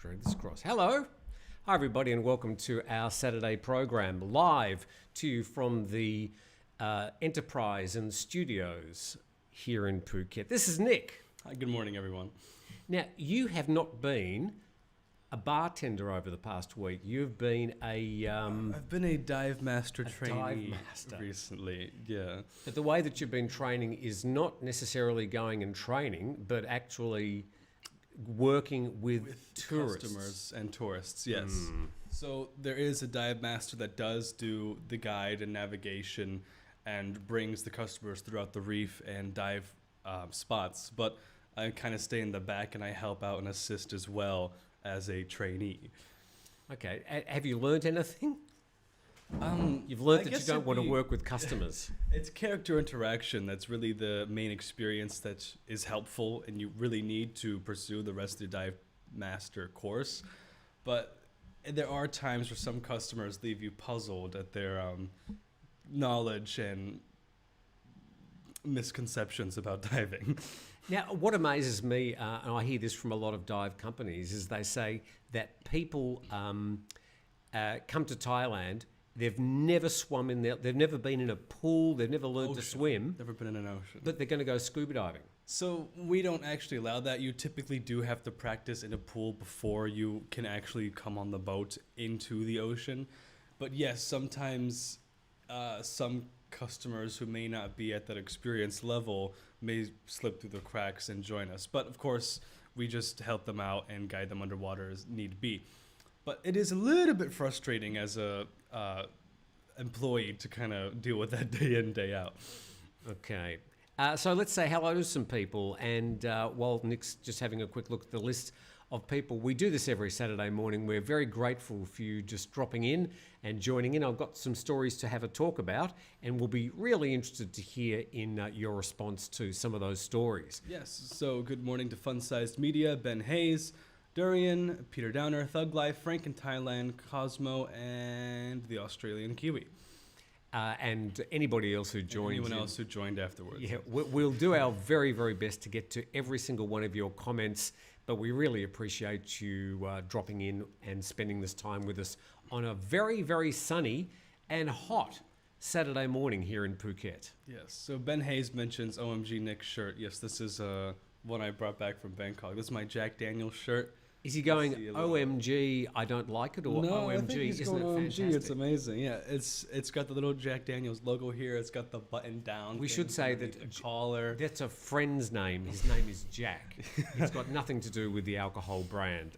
drag this across. Hello. Hi, everybody, and welcome to our Saturday program, live to you from the Enterprise and Studios here in Phuket. This is Nick. Hi, good morning, everyone. Now, you have not been a bartender over the past week. You've been I've been a dive master trainee master. Recently, yeah. But the way that you've been training is not necessarily going and training, but actually working with tourists. Customers and tourists, yes. So there is a dive master that does do the guide and navigation and brings the customers throughout the reef and dive spots. But I kind of stay in the back and I help out and assist as well as a trainee. Okay. Have you learned anything? You've I learned that you guess don't it'd want to be- work with customers. It's character interaction that's really the main experience that is helpful, and you really need to pursue the rest of the dive master course. But there are times where some customers leave you puzzled at their knowledge and misconceptions about diving. Now, what amazes me, and I hear this from a lot of dive companies, is they say that people come to Thailand, they've never swum in there, they've never been in a pool, they've never learned to swim, Never been in an ocean. but they're going to go scuba diving. So we don't actually allow that. You typically do have to practice in a pool before you can actually come on the boat into the ocean. But yes, sometimes some customers who may not be at that experience level may slip through the cracks and join us. But of course, we just help them out and guide them underwater as need be. But it is a little bit frustrating as a employee to kind of deal with that day in, day out. Okay. So let's say hello to some people. And while Nick's just having a quick look at the list of people, we do this every Saturday morning. We're very grateful for you just dropping in and joining in. I've got some stories to have a talk about, and we'll be really interested to hear in your response to some of those stories. Yes, so good morning to Fun Sized Media, Ben Hayes, Durian, Peter Downer, Thug Life, Frank in Thailand, Cosmo, and the Australian Kiwi. And anybody else who joined. Anyone else who joined afterwards. Yeah, we'll do our very, very best to get to every single one of your comments, but we really appreciate you dropping in and spending this time with us on a very, very sunny and hot Saturday morning here in Phuket. Yes, so Ben Hayes mentions OMG Nick's shirt. Yes, this is one I brought back from Bangkok. This is my Jack Daniels shirt. Is he going, See a little- OMG, I don't like it, or No, I OMG, think he's isn't going it OMG. fantastic? It's amazing. Yeah, it's got the little Jack Daniels logo here. It's got the button down. We should things say underneath that the collar. That's a friend's name. His name is Jack. It's got nothing to do with the alcohol brand.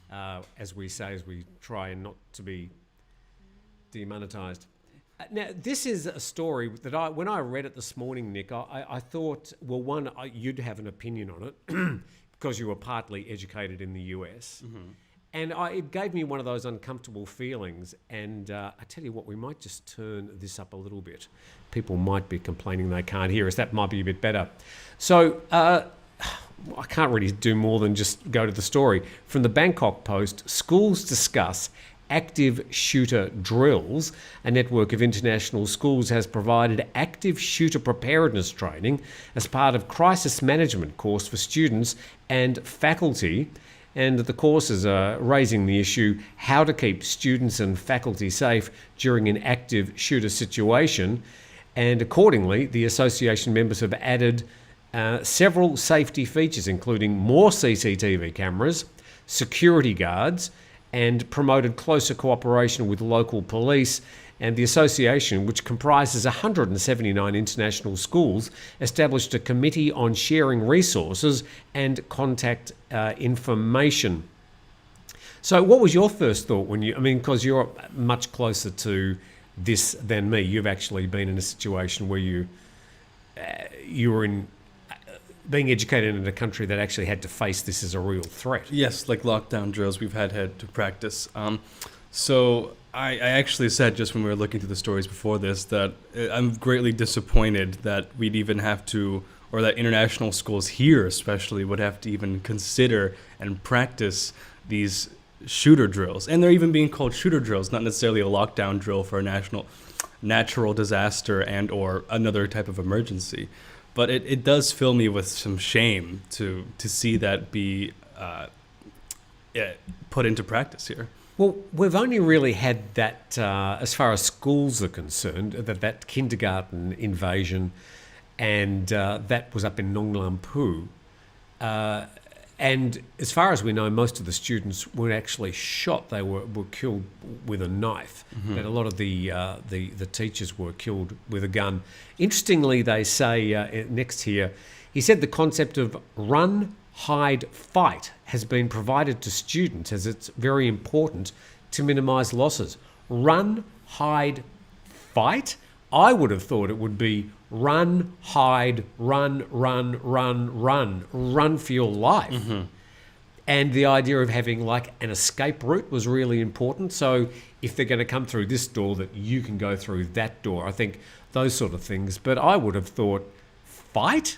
As we say, as we try and not to be demonetized. Now, this is a story that when I read it this morning, Nick, I thought, well, one, you'd have an opinion on it because you were partly educated in the US. Mm-hmm. And it gave me one of those uncomfortable feelings. And I tell you what, we might just turn this up a little bit. People might be complaining they can't hear us. That might be a bit better. So I can't really do more than just go to the story. From the Bangkok Post, schools discuss active shooter drills. A network of international schools has provided active shooter preparedness training as part of crisis management course for students and faculty. And the courses are raising the issue how to keep students and faculty safe during an active shooter situation. And accordingly, the association members have added several safety features, including more CCTV cameras, security guards, and promoted closer cooperation with local police. And the association, which comprises 179 international schools, established a committee on sharing resources and contact information. So what was your first thought when because you're much closer to this than me. You've actually been in a situation where you were in being educated in a country that actually had to face this as a real threat. Yes, like lockdown drills we've had to practice. So I actually said just when we were looking through the stories before this that I'm greatly disappointed that we'd even have to, or that international schools here especially would have to even consider and practice these shooter drills. And they're even being called shooter drills, not necessarily a lockdown drill for a natural disaster and or another type of emergency. But it does fill me with some shame to see that be put into practice here. Well, we've only really had that, as far as schools are concerned, that kindergarten invasion, and that was up in Nong Lam Phu. And as far as we know, most of the students were actually shot. They were killed with a knife. But a lot of the teachers were killed with a gun. Interestingly, they say next here, he said the concept of run, hide, fight has been provided to students as it's very important to minimise losses. Run, hide, fight? I would have thought it would be run, hide, run, run, run, run. Run for your life. And the idea of having like an escape route was really important. So if they're going to come through this door, that you can go through that door. I think those sort of things. But I would have thought fight?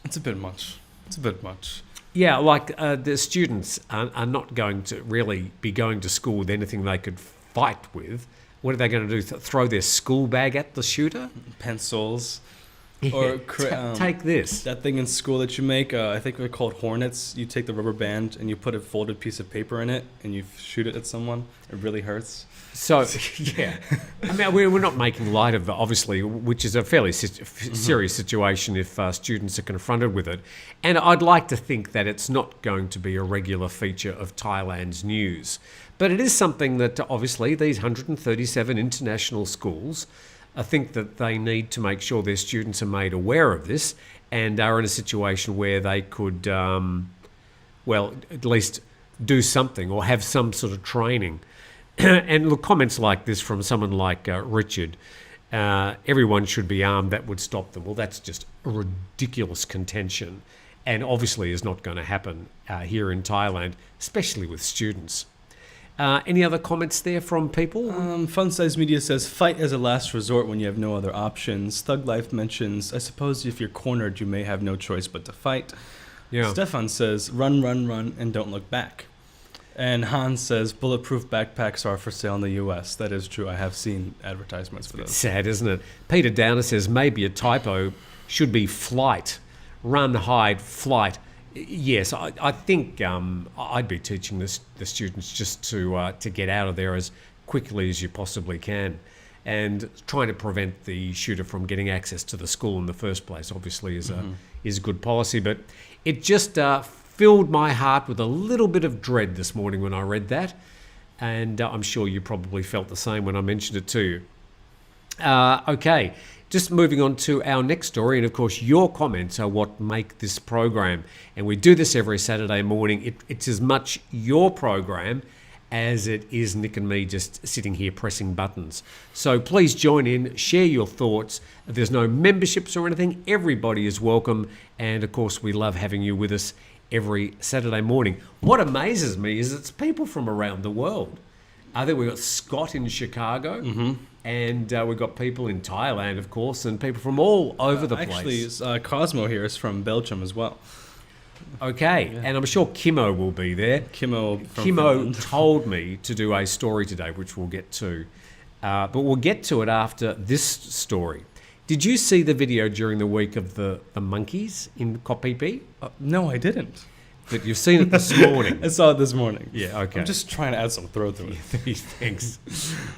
It's a bit much. It's a bit much. Yeah, like the students are not going to really be going to school with anything they could fight with. What are they going to do? Throw their school bag at the shooter? Pencils. Yeah, Or take this. that thing in school that you make, I think they're called hornets. You take the rubber band and you put a folded piece of paper in it and you shoot it at someone. It really hurts. So, yeah. I mean, we're not making light of it, obviously, which is a fairly serious situation if students are confronted with it. And I'd like to think that it's not going to be a regular feature of Thailand's news. But it is something that, obviously, these 137 international schools, I think that they need to make sure their students are made aware of this and are in a situation where they could, well, at least do something or have some sort of training. And look, comments like this from someone like Richard, everyone should be armed, that would stop them. Well, that's just a ridiculous contention and obviously is not going to happen here in Thailand, especially with students. Any other comments there from people? Fun Size Media says, fight as a last resort when you have no other options. Thug Life mentions, I suppose if you're cornered, you may have no choice but to fight. Yeah. Stefan says, run, run, run, and don't look back. And Hans says, bulletproof backpacks are for sale in the U.S. That is true. I have seen advertisements for those. Sad, isn't it? Peter Downer says, maybe a typo should be flight. Run, hide, flight. Yes, I think I'd be teaching the students just to get out of there as quickly as you possibly can, and trying to prevent the shooter from getting access to the school in the first place. Obviously, is good policy, but it just filled my heart with a little bit of dread this morning when I read that, and I'm sure you probably felt the same when I mentioned it to you. Okay. Just moving on to our next story, and of course your comments are what make this program, and we do this every Saturday morning. It's as much your program as it is Nick and me just sitting here pressing buttons. So please join in, share your thoughts. There's no memberships or anything. Everybody is welcome, and of course we love having you with us every Saturday morning. What amazes me is it's people from around the world. I think we've got Scott in Chicago, and we've got people in Thailand, of course, and people from all over the place. Actually, Cosmo here is from Belgium as well. Okay, yeah. And I'm sure Kimmo will be there. Kimmo told me to do a story today, which we'll get to. But we'll get to it after this story. Did you see the video during the week of the monkeys in Koh Phi Phi? No, I didn't. But you've seen it this morning. I saw it this morning. Yeah, okay. I'm just trying to add some throw to it. Thanks.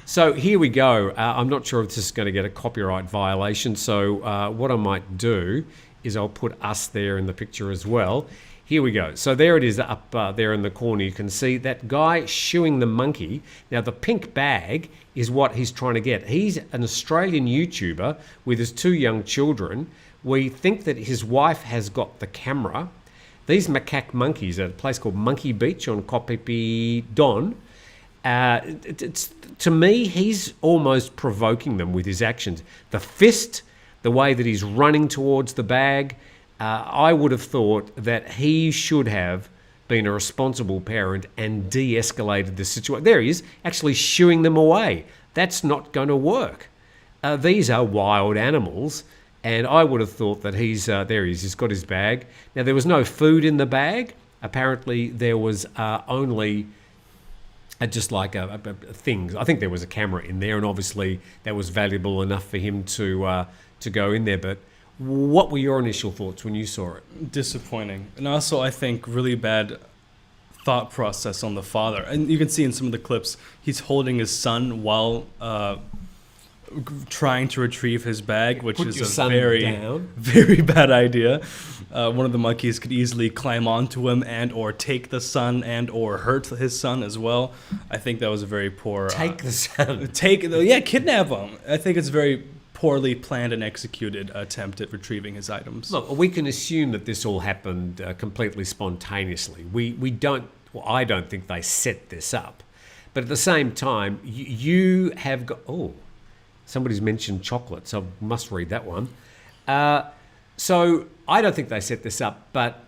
So here we go. I'm not sure if this is going to get a copyright violation. So what I might do is I'll put us there in the picture as well. Here we go. So there it is up there in the corner. You can see that guy shooing the monkey. Now the pink bag is what he's trying to get. He's an Australian YouTuber with his 2 young children. We think that his wife has got the camera. These macaque monkeys at a place called Monkey Beach on Koh Phi Phi Don. To me, he's almost provoking them with his actions. The fist, the way that he's running towards the bag, I would have thought that he should have been a responsible parent and de-escalated the situation. There he is, actually shooing them away. That's not going to work. These are wild animals. And I would have thought that there he is, he's got his bag. Now, there was no food in the bag. Apparently, there was only just like things. I think there was a camera in there, and obviously that was valuable enough for him to go in there. But what were your initial thoughts when you saw it? Disappointing. And also, I think really bad thought process on the father. And you can see in some of the clips, he's holding his son while trying to retrieve his bag, which is a very bad idea. One of the monkeys could easily climb onto him and or take the son and or hurt his son as well. I think that was a very poor... Take the son. Kidnap him. I think it's very poorly planned and executed attempt at retrieving his items. Look, we can assume that this all happened completely spontaneously. I don't think they set this up. But at the same time, you have got... Oh, somebody's mentioned chocolate, so I must read that one. So I don't think they set this up, but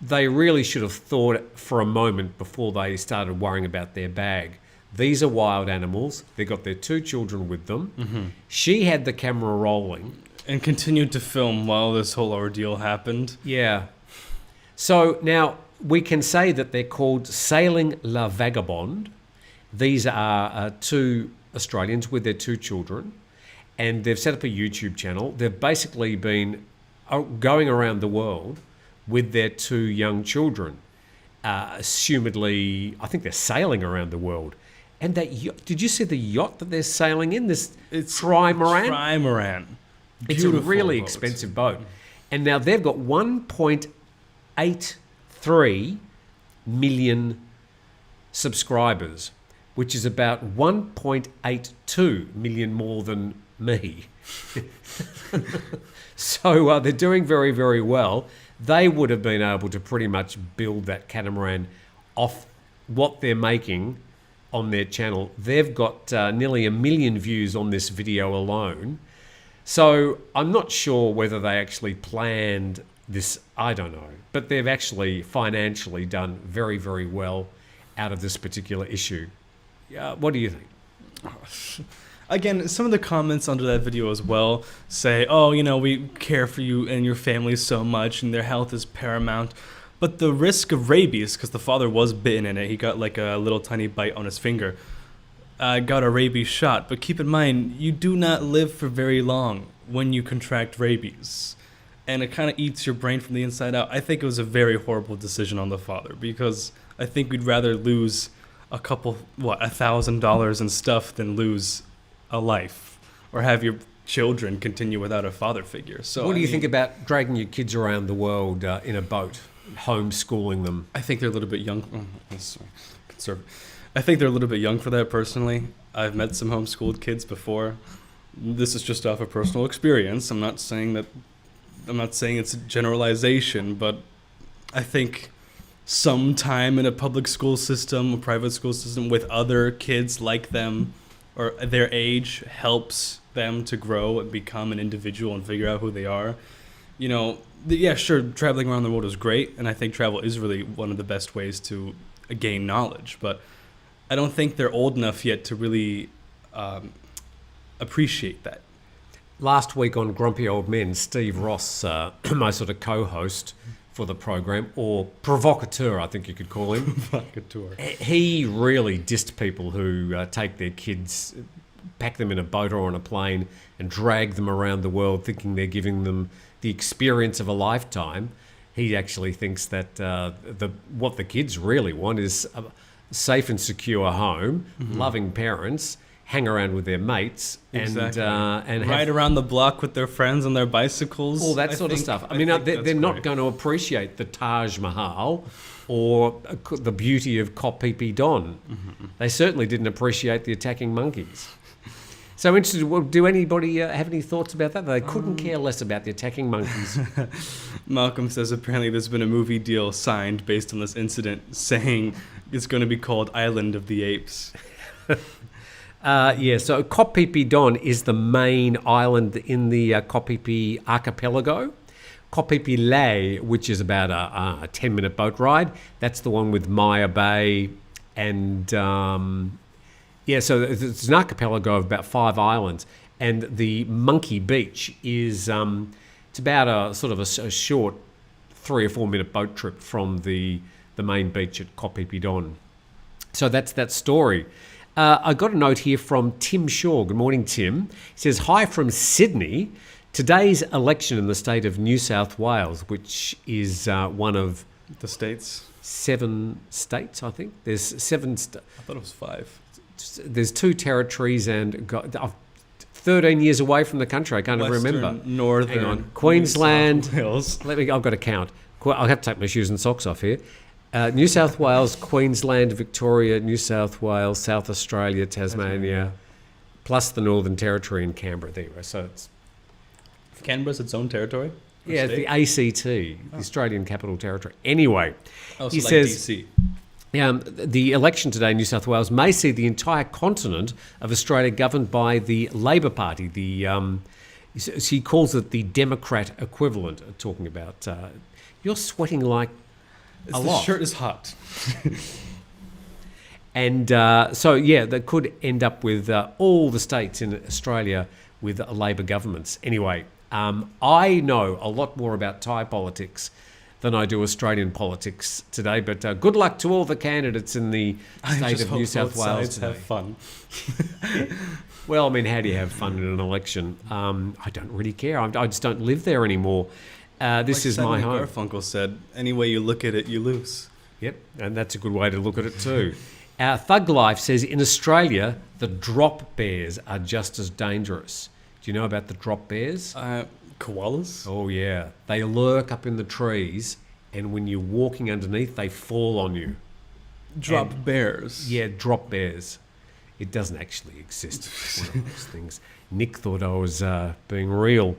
they really should have thought for a moment before they started worrying about their bag. These are wild animals. They've got their 2 children with them. Mm-hmm. She had the camera rolling. And continued to film while this whole ordeal happened. Yeah. So now we can say that they're called Sailing La Vagabonde. These are 2 Australians with their 2 children, and they've set up a YouTube channel. They've basically been going around the world with their 2 young children. Assumedly, I think they're sailing around the world. And that did you see the yacht that they're sailing in? It's Trimaran. Trimaran. It's a really expensive boat. And now they've got 1.83 million subscribers, which is about 1.82 million more than me. So they're doing very, very well. They would have been able to pretty much build that catamaran off what they're making on their channel. They've got nearly 1 million views on this video alone. So I'm not sure whether they actually planned this. I don't know. But they've actually financially done very, very well out of this particular issue. What do you think? Again, some of the comments under that video as well say, oh, we care for you and your family so much and their health is paramount. But the risk of rabies, because the father was bitten in it, he got like a little tiny bite on his finger, got a rabies shot. But keep in mind, you do not live for very long when you contract rabies. And it kind of eats your brain from the inside out. I think it was a very horrible decision on the father, because I think we'd rather lose $1,000 in stuff than lose a life or have your children continue without a father figure. So what do you think about dragging your kids around the world in a boat, homeschooling them? I think they're a little bit young. Conservative. I think they're a little bit young for that personally. I've met some homeschooled kids before. This is just off of personal experience. I'm not saying it's a generalization, but I think some time in a public school system, a private school system with other kids like them or their age helps them to grow and become an individual and figure out who they are. Sure, traveling around the world is great, and I think travel is really one of the best ways to gain knowledge, but I don't think they're old enough yet to really appreciate that. Last week on Grumpy Old Men, Steve Ross, my sort of co-host for the program, or provocateur, I think you could call him. Provocateur. He really dissed people who take their kids, pack them in a boat or on a plane, and drag them around the world thinking they're giving them the experience of a lifetime. He actually thinks that what the kids really want is a safe and secure home, loving parents, hang around with their mates, exactly. and ride around the block with their friends on their bicycles. All that sort of stuff. I mean, they're not going to appreciate the Taj Mahal or the beauty of Koh Phi Phi Don. Mm-hmm. They certainly didn't appreciate the attacking monkeys. So interested, do anybody have any thoughts about that? They couldn't care less about the attacking monkeys. Malcolm says apparently there's been a movie deal signed based on this incident saying it's going to be called Island of the Apes. So Koh Phi Phi Don is the main island in the Koh Phi Phi archipelago. Koh Phi Phi Lay, which is about a 10-minute boat ride, that's the one with Maya Bay. And so it's an archipelago of about 5 islands. And the Monkey Beach is it's about a sort of a short 3 or 4 minute boat trip from the main beach at Koh Phi Phi Don. So that's that story. I got a note here from Tim Shaw. Good morning, Tim. He says, hi from Sydney. Today's election in the state of New South Wales, which is one of the states. 7 states, I think. There's 7. I thought it was 5. There's 2 territories and 13 years away from the country. I can't even remember. Northern. Hang on. Queensland. Wales. I've got to count. I'll have to take my shoes and socks off here. New South Wales, Queensland, Victoria, New South Wales, South Australia, Tasmania, plus the Northern Territory and Canberra. There you go. So it's Canberra's its own territory? Yeah, it's the ACT, the Australian Capital Territory. Anyway, Oh, so he like says DC. the election today in New South Wales may see the entire continent of Australia governed by the Labor Party. He calls it the Democrat equivalent. Talking about you're sweating like a lot. The shirt is hot. And that could end up with all the states in Australia with Labor governments. Anyway, I know a lot more about Thai politics than I do Australian politics today, but good luck to all the candidates in the state of New South Wales today. Have fun. Well, I mean, how do you have fun in an election? I don't really care. I just don't live there anymore. This is my home. Garfunkel said, any way you look at it, you lose. Yep, and that's a good way to look at it too. Thug Life says, in Australia, the drop bears are just as dangerous. Do you know about the drop bears? Koalas? Oh, yeah. They lurk up in the trees, and when you're walking underneath, they fall on you. Drop bears? Yeah, drop bears. It doesn't actually exist. It's one of those things. Nick thought I was being real.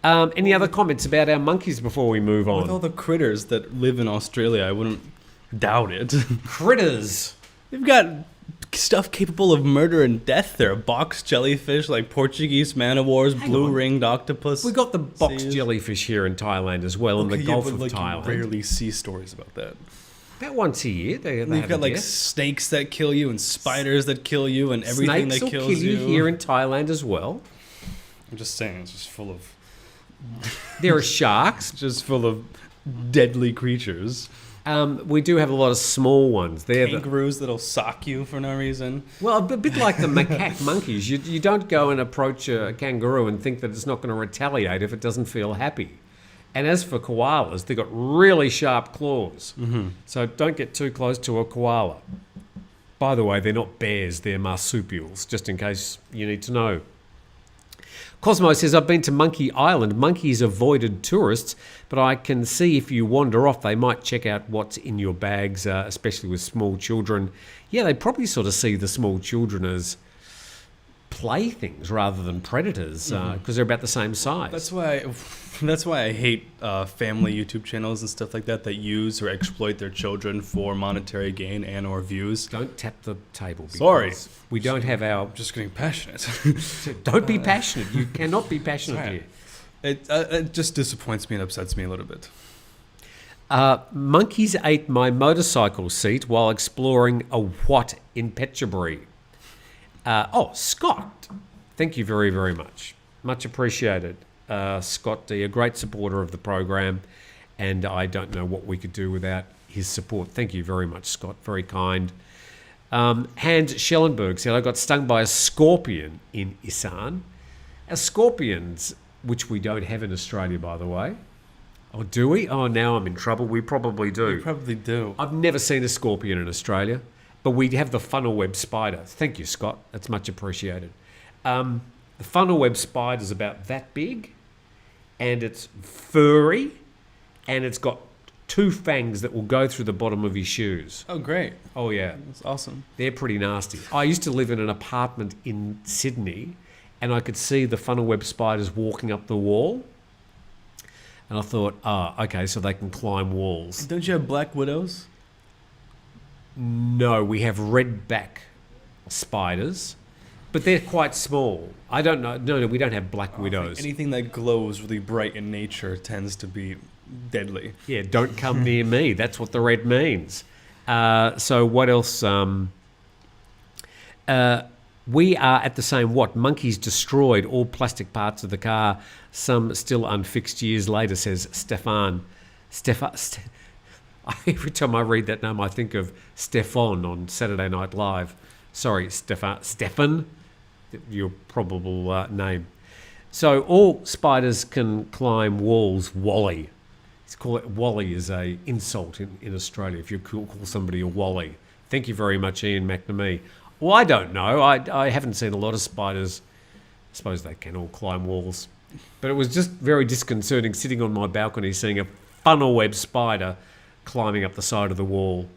Any other comments about our monkeys before we move on? With all the critters that live in Australia, I wouldn't doubt it. Critters! They've got stuff capable of murder and death there. Box jellyfish like Portuguese man-o'-wars, blue-ringed octopus. We got the box jellyfish here in Thailand as well, in the Gulf of Thailand. You rarely see stories about that. About once a year. They've got like snakes that kill you and spiders that kill you and everything Snakes that kills will kill you here in Thailand as well. I'm just saying, it's just full of... There are sharks. Just full of deadly creatures. We do have a lot of small ones. They're Kangaroos that'll sock you for no reason. Well, a bit like the macaque monkeys. You don't go and approach a kangaroo and think that it's not going to retaliate if it doesn't feel happy. And as for koalas, they've got really sharp claws. Mm-hmm. So don't get too close to a koala. By the way, they're not bears, they're marsupials, just in case you need to know. Cosmo says, I've been to Monkey Island. Monkeys avoided tourists, but I can see if you wander off, they might check out what's in your bags, especially with small children. Yeah, they probably sort of see the small children as playthings rather than predators because they're about the same size. That's why I hate family YouTube channels and stuff like that use or exploit their children for monetary gain and or views. Don't tap the table. Sorry. We don't have our... I'm just getting passionate. Don't be passionate. You cannot be passionate here. It just disappoints me and upsets me a little bit. Monkeys ate my motorcycle seat while exploring a what in Petchabury. Scott. Thank you very, very much. Much appreciated. Scott, a great supporter of the program, and I don't know what we could do without his support. Thank you very much, Scott. Very kind. Hans Schellenberg said, I got stung by a scorpion in Isan. Scorpions, which we don't have in Australia, by the way. Oh, do we? Oh, now I'm in trouble. We probably do. We probably do. I've never seen a scorpion in Australia, but we have the funnel web spider. Thank you, Scott. That's much appreciated. The funnel web spider is about that big, and it's furry, and it's got 2 fangs that will go through the bottom of his shoes. Oh, great. Oh, yeah. That's awesome. They're pretty nasty. I used to live in an apartment in Sydney, and I could see the funnel web spiders walking up the wall. And I thought, okay, so they can climb walls. Don't you have black widows? No, we have redback spiders, but they're quite small. I don't know. No, we don't have black widows. Anything that glows really bright in nature tends to be deadly. Yeah, don't come near me. That's what the red means. So what else? We are at the same what? Monkeys destroyed all plastic parts of the car. Some still unfixed years later, says Stefan. Every time I read that name, I think of Stefan on Saturday Night Live. Sorry, Stefan, your probable name. So all spiders can climb walls. Wally. call it wally is a insult in Australia. If you call somebody a wally. Thank you very much, Ian McNamee. Well, I don't know. I haven't seen a lot of spiders. I suppose they can all climb walls. But it was just very disconcerting sitting on my balcony seeing a funnel web spider climbing up the side of the wall.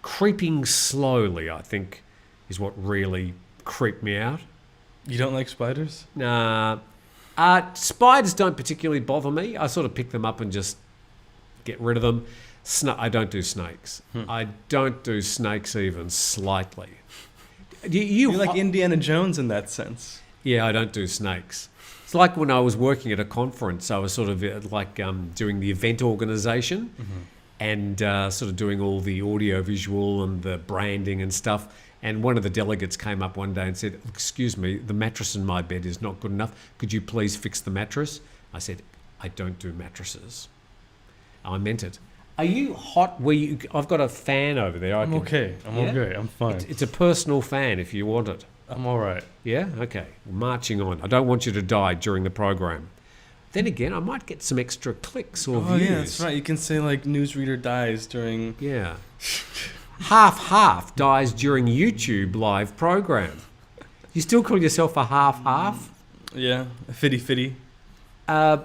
Creeping slowly, I think, is what really creeped me out. You don't like spiders? Nah. Spiders don't particularly bother me. I sort of pick them up and just get rid of them. I don't do snakes. I don't do snakes even slightly. You're like Indiana Jones in that sense. Yeah, I don't do snakes. It's like when I was working at a conference, I was sort of like doing the event organization and sort of doing all the audio visual and the branding and stuff. And one of the delegates came up one day and said, "Excuse me, the mattress in my bed is not good enough. Could you please fix the mattress?" I said, "I don't do mattresses." I meant it. Are you hot? I've got a fan over there. I'm okay. I'm fine. It's a personal fan if you want it. I'm all right. Yeah? Okay. Marching on. I don't want you to die during the program. Then again, I might get some extra clicks or views. Yeah, that's right. You can say like newsreader dies during... Yeah. Half dies during YouTube live program. You still call yourself a half? Yeah, a fitty. I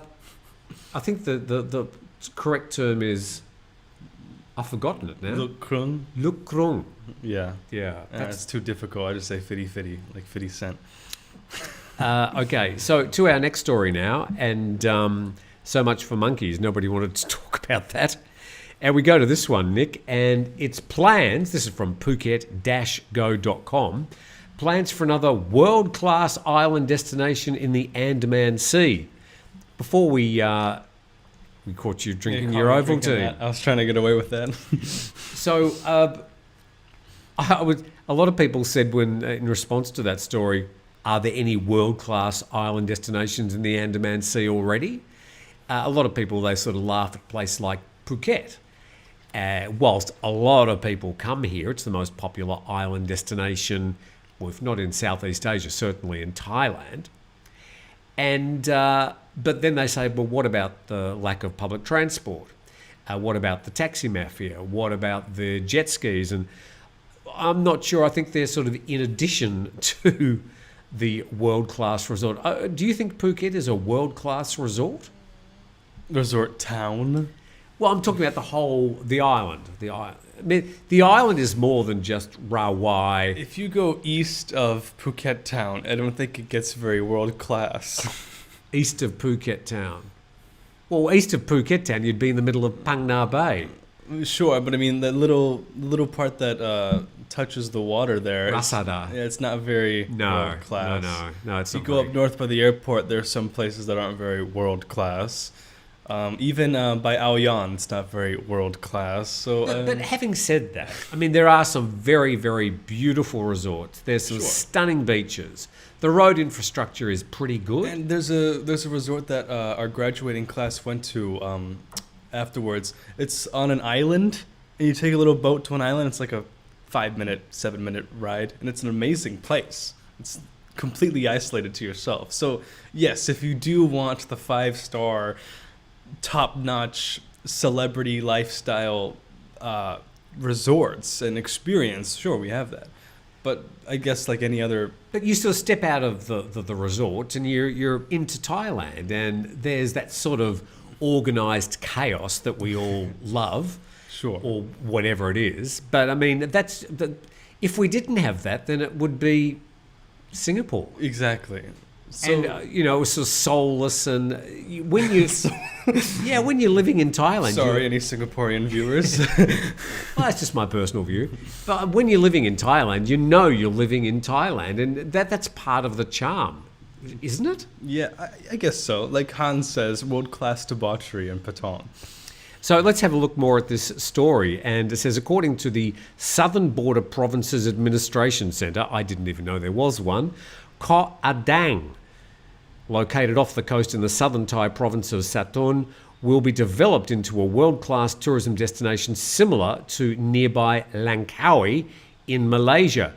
think the correct term is... I've forgotten it now. Lukrung. Yeah. Yeah. That's too difficult. I just say fitty, like 50 Cent. Okay, so to our next story now, and so much for monkeys. Nobody wanted to talk about that. And we go to this one, Nick, and it's plans. This is from Phuket-go.com. Plans for another world-class island destination in the Andaman Sea. Before we caught you drinking your Ovaltine. I was trying to get away with that. So, a lot of people said in response to that story, are there any world-class island destinations in the Andaman Sea already? A lot of people, they sort of laugh at a place like Phuket. Whilst a lot of people come here, it's the most popular island destination, well, if not in Southeast Asia, certainly in Thailand. And but then they say, well, what about the lack of public transport? What about the taxi mafia? What about the jet skis? And I'm not sure. I think they're sort of in addition to the world-class resort. Do you think Phuket is a world-class resort? Resort town? Well, I'm talking about the island. I mean, the island is more than just Rawai. If you go east of Phuket town, I don't think it gets very world-class. East of Phuket town. Well, east of Phuket town, you'd be in the middle of Phang Nga Bay. Sure, but I mean, the little part that touches the water there. Rasada. It's not very world-class. No, it's not. You go up north by the airport, there's some places that aren't very world-class. Even by Ao Yan, it's not very world-class. So, but having said that, I mean, there are some very, very beautiful resorts. There's some stunning beaches. The road infrastructure is pretty good. And there's a resort that our graduating class went to afterwards. It's on an island, and you take a little boat to an island. It's like a 7-minute ride, and it's an amazing place. It's completely isolated to yourself. So, yes, if you do want the 5-star top-notch celebrity lifestyle resorts and experience, sure, we have that. But I guess like any other... But you still step out of the resort and you're into Thailand, and there's that sort of organised chaos that we all love. Sure. Or whatever it is. But I mean, if we didn't have that, then it would be Singapore. Exactly. So, and it was sort of soulless, and when you're living in Thailand. Sorry, any Singaporean viewers. Well, that's just my personal view. But when you're living in Thailand, you're living in Thailand, and that's part of the charm, isn't it? Yeah, I guess so. Like Hans says, world-class debauchery in Patong. So let's have a look more at this story. And it says, according to the Southern Border Provinces Administration Centre, I didn't even know there was one, Koh Adang, located off the coast in the southern Thai province of Satun, will be developed into a world-class tourism destination similar to nearby Langkawi in Malaysia.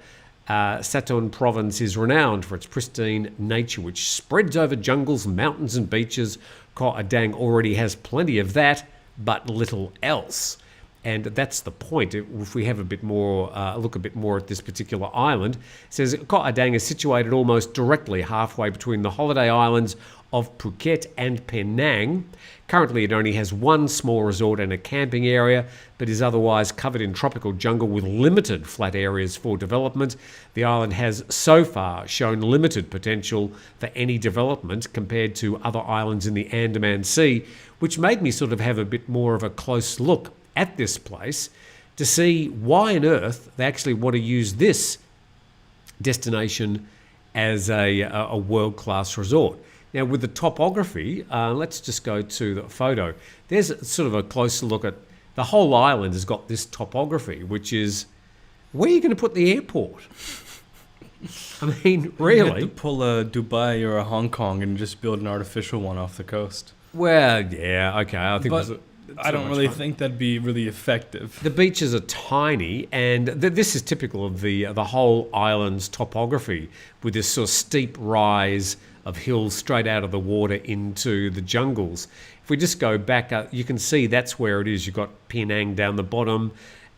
Satun province is renowned for its pristine nature, which spreads over jungles, mountains and beaches. Koh Adang already has plenty of that, but little else. And that's the point. If we have a bit more, look a bit more at this particular island, it says Koh Phi Phi is situated almost directly halfway between the holiday islands of Phuket and Penang. Currently, it only has one small resort and a camping area, but is otherwise covered in tropical jungle with limited flat areas for development. The island has so far shown limited potential for any development compared to other islands in the Andaman Sea, which made me sort of have a bit more of a close look at this place to see why on earth they actually want to use this destination as a world-class resort. Now, with the topography, let's just go to the photo. There's sort of a closer look at the whole island has got this topography, which is, where are you going to put the airport? I mean, really? You have to pull a Dubai or a Hong Kong and just build an artificial one off the coast. Well, yeah, okay. I think I don't really think that'd be really effective. The beaches are tiny, and this is typical of the whole island's topography, with this sort of steep rise of hills straight out of the water into the jungles. If we just go back, you can see that's where it is. You've got Penang down the bottom,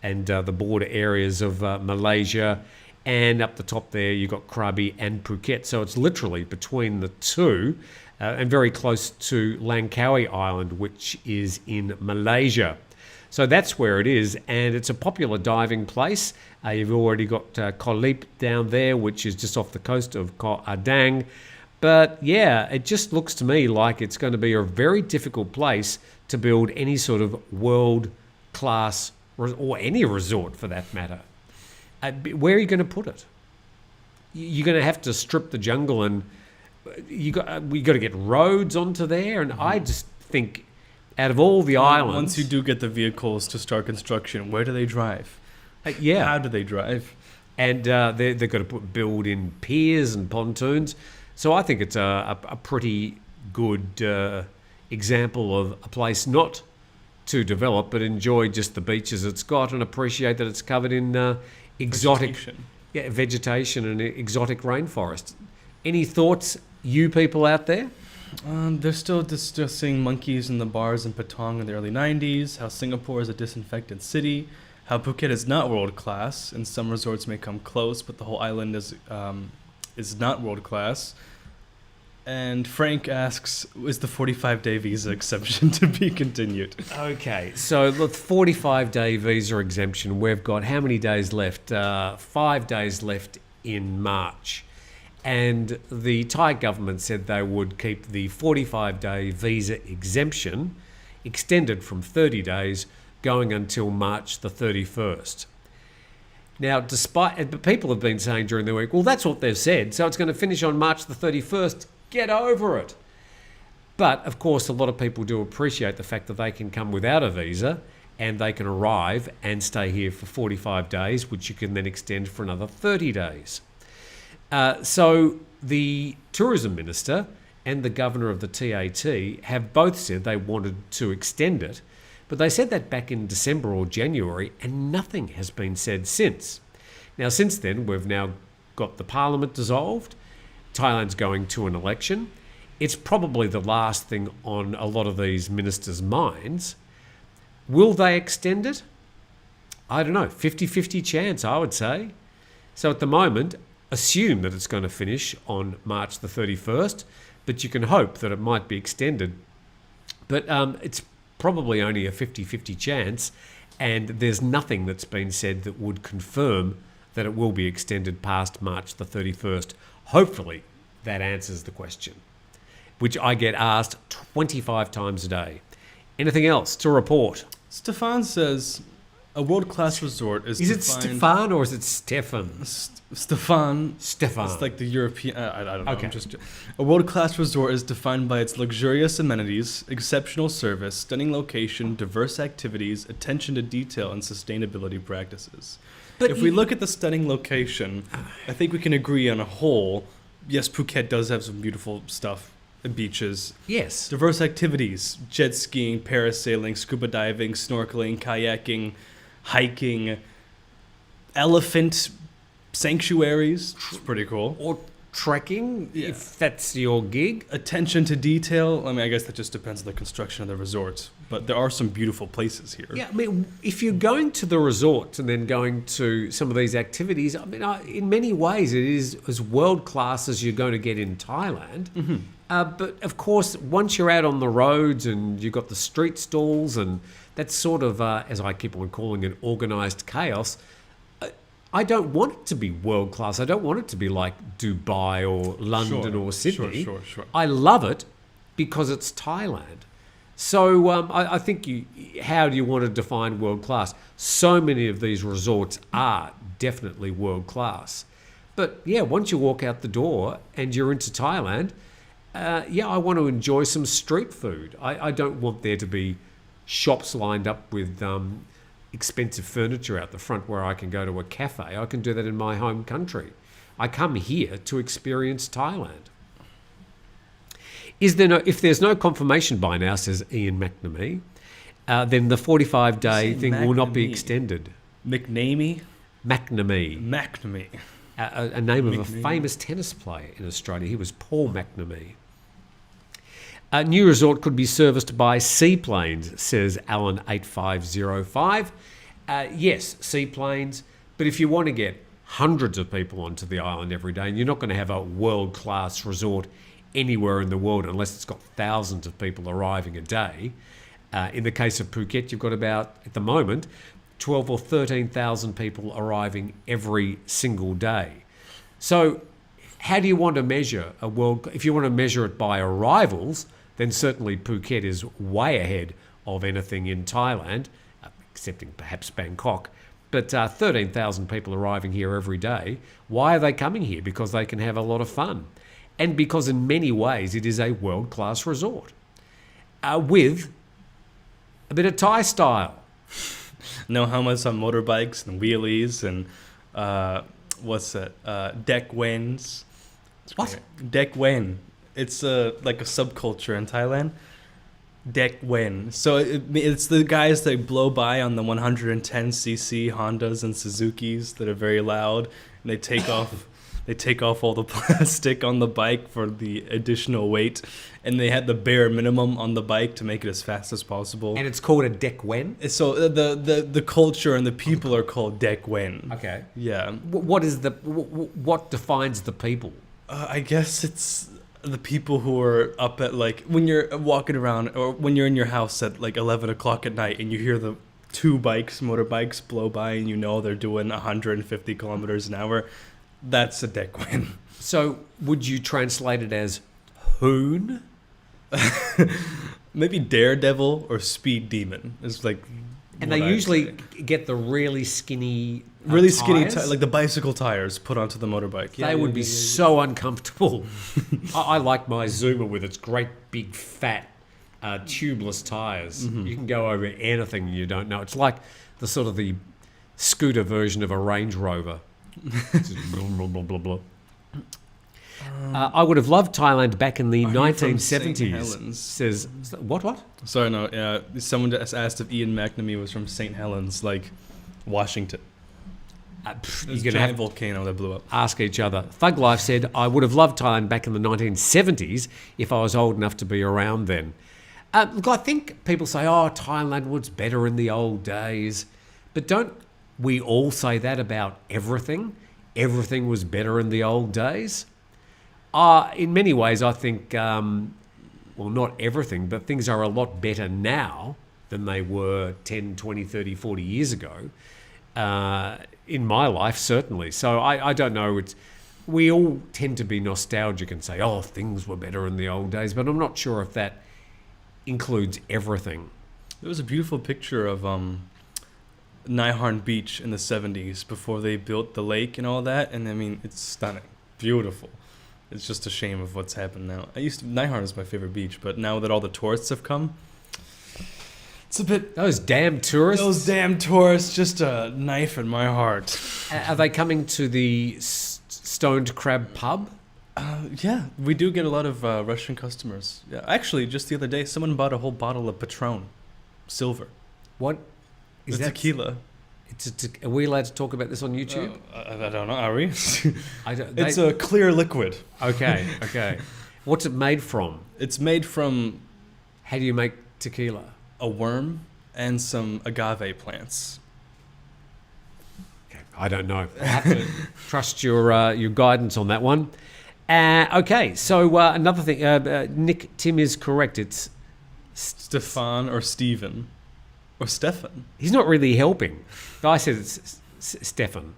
and the border areas of Malaysia, and up the top there you've got Krabi and Phuket. So it's literally between the two. And very close to Langkawi Island, which is in Malaysia. So that's where it is, and it's a popular diving place. You've already got Koh Phi Phi down there, which is just off the coast of Koh Adang. But yeah, it just looks to me like it's going to be a very difficult place to build any sort of world-class, or any resort for that matter. Where are you going to put it? You're going to have to strip the jungle, and we got to get roads onto there. And I just think, out of all the islands, once you do get the vehicles to start construction, where do they drive? Yeah, how do they drive? And they've got to build in piers and pontoons. So I think it's a pretty good example of a place not to develop, but enjoy just the beaches it's got and appreciate that it's covered in exotic vegetation and exotic rainforest. Any thoughts, you people out there? They're still discussing monkeys in the bars in Patong in the early 90s, how Singapore is a disinfected city, how Phuket is not world class, and some resorts may come close, but the whole island is not world class. And Frank asks, is the 45-day visa exemption to be continued? Okay, so the 45-day visa exemption, we've got how many days left? 5 days left in March. And the Thai government said they would keep the 45-day visa exemption extended from 30 days going until March the 31st. Now, but people have been saying during the week, well, that's what they've said, so it's going to finish on March the 31st. Get over it. But, of course, a lot of people do appreciate the fact that they can come without a visa and they can arrive and stay here for 45 days, which you can then extend for another 30 days. So the tourism minister and the governor of the TAT have both said they wanted to extend it, but they said that back in December or January, and nothing has been said since. Now, since then, we've now got the parliament dissolved. Thailand's going to an election. It's probably the last thing on a lot of these ministers' minds. Will they extend it? I don't know, 50-50 chance, I would say. So at the moment, assume that it's going to finish on March the 31st, but you can hope that it might be extended. But it's probably only a 50-50 chance, and there's nothing that's been said that would confirm that it will be extended past March the 31st. Hopefully that answers the question, which I get asked 25 times a day. Anything else to report? Stefan says a world-class resort is it Stefan or is it Stefan? Stefan. Stefan. It's like the European... I don't know. Okay. A world-class resort is defined by its luxurious amenities, exceptional service, stunning location, diverse activities, attention to detail, and sustainability practices. But if we look at the stunning location, I think we can agree on a whole, yes, Phuket does have some beautiful stuff, beaches. Yes. Diverse activities, jet skiing, parasailing, scuba diving, snorkeling, kayaking, hiking, elephant sanctuaries. It's pretty cool. Or trekking, Yeah. if that's your gig. Attention to detail. I mean, I guess that just depends on the construction of the resort. But there are some beautiful places here. Yeah, I mean, if you're going to the resorts and then going to some of these activities, I mean, in many ways, it is as world class as you're going to get in Thailand. But of course, once you're out on the roads and you've got the street stalls and that's sort of, as I keep on calling it, organised chaos, I don't want it to be world class. I don't want it to be like Dubai or London or Sydney. Sure. I love it because it's Thailand. So I think how do you want to define world class? So many of these resorts are definitely world class. But yeah, once you walk out the door and you're into Thailand, I want to enjoy some street food. I don't want there to be shops lined up with expensive furniture out the front where I can go to a cafe. I can do that in my home country. I come here to experience Thailand. If there's no confirmation by now, says Ian McNamee, then the 45-day thing will not be extended. McNamee? McNamee. A name of a famous tennis player in Australia. He was Paul McNamee. A new resort could be serviced by seaplanes, says Alan8505. Yes, seaplanes. But if you want to get hundreds of people onto the island every day, and you're not going to have a world-class resort anywhere in the world unless it's got thousands of people arriving a day. In the case of Phuket, you've got about, at the moment, 12 or 13,000 people arriving every single day. So how do you want to measure a world? If you want to measure it by arrivals, then certainly Phuket is way ahead of anything in Thailand, excepting perhaps Bangkok. But 13,000 people arriving here every day. Why are they coming here? Because they can have a lot of fun. And because in many ways it is a world-class resort with a bit of Thai style. No helmets on motorbikes and wheelies and deck wens. What? Deck wen. It's like a subculture in Thailand. Deck wen. So it's the guys that blow by on the 110cc Hondas and Suzukis that are very loud, and they take off. They take off all the plastic on the bike for the additional weight, and they had the bare minimum on the bike to make it as fast as possible. And it's called a deck wen? So the culture and the people are called deck wen. Okay. Yeah. What defines the people? I guess it's the people who are up at, like, when you're walking around or when you're in your house at like 11 o'clock at night and you hear the two motorbikes blow by and you know they're doing 150 kilometers an hour. That's a deck win. So would you translate it as hoon? Maybe daredevil or speed demon is like. And they usually get the really skinny tires? Like the bicycle tires put onto the motorbike. They would be so uncomfortable. I like my Zuma with its great big fat tubeless tires. Mm-hmm. You can go over anything you don't know. It's like the sort of the scooter version of a Range Rover. Blah, blah, blah, blah. I would have loved Thailand back in the 1970s. Says what? Sorry, no. Someone just asked if Ian McNamee was from St. Helens, like Washington. There's a giant volcano that blew up. Ask each other. Thug Life said, I would have loved Thailand back in the 1970s if I was old enough to be around then. Look, I think people say, Thailand was better in the old days. But don't we all say that about everything? Everything was better in the old days? In many ways, I think, not everything, but things are a lot better now than they were 10, 20, 30, 40 years ago. In my life, certainly. So I don't know. We all tend to be nostalgic and say, things were better in the old days, but I'm not sure if that includes everything. There was a beautiful picture of Naiharn Beach in the 70s before they built the lake and all that, and I mean, it's stunning, beautiful. It's just a shame of what's happened now. Naiharn is my favorite beach, but now that all the tourists have come, it's a bit... Those damn tourists, just a knife in my heart. Are they coming to the Stoned Crab pub? Yeah, we do get a lot of Russian customers. Yeah, actually, just the other day, someone bought a whole bottle of Patron, silver. What? Is that tequila? Are we allowed to talk about this on YouTube? I don't know. Are we? It's a clear liquid. Okay. What's it made from? It's made from How do you make tequila? a worm and some agave plants. I don't know. I have to trust your guidance on that one. Okay, so another thing. Nick, Tim is correct. It's Stefan or Stephen or Stefan. He's not really helping. I said it's Stefan.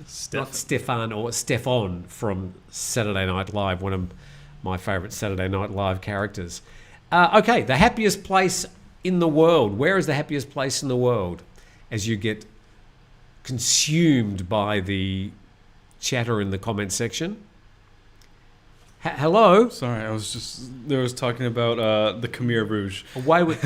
Stefan. Not Stefan or Stefan from Saturday Night Live, one of my favourite Saturday Night Live characters. Okay, the happiest place in the world. Where is the happiest place in the world? As you get consumed by the chatter in the comment section. Hello? Sorry, I was talking about the Khmer Rouge. Away with...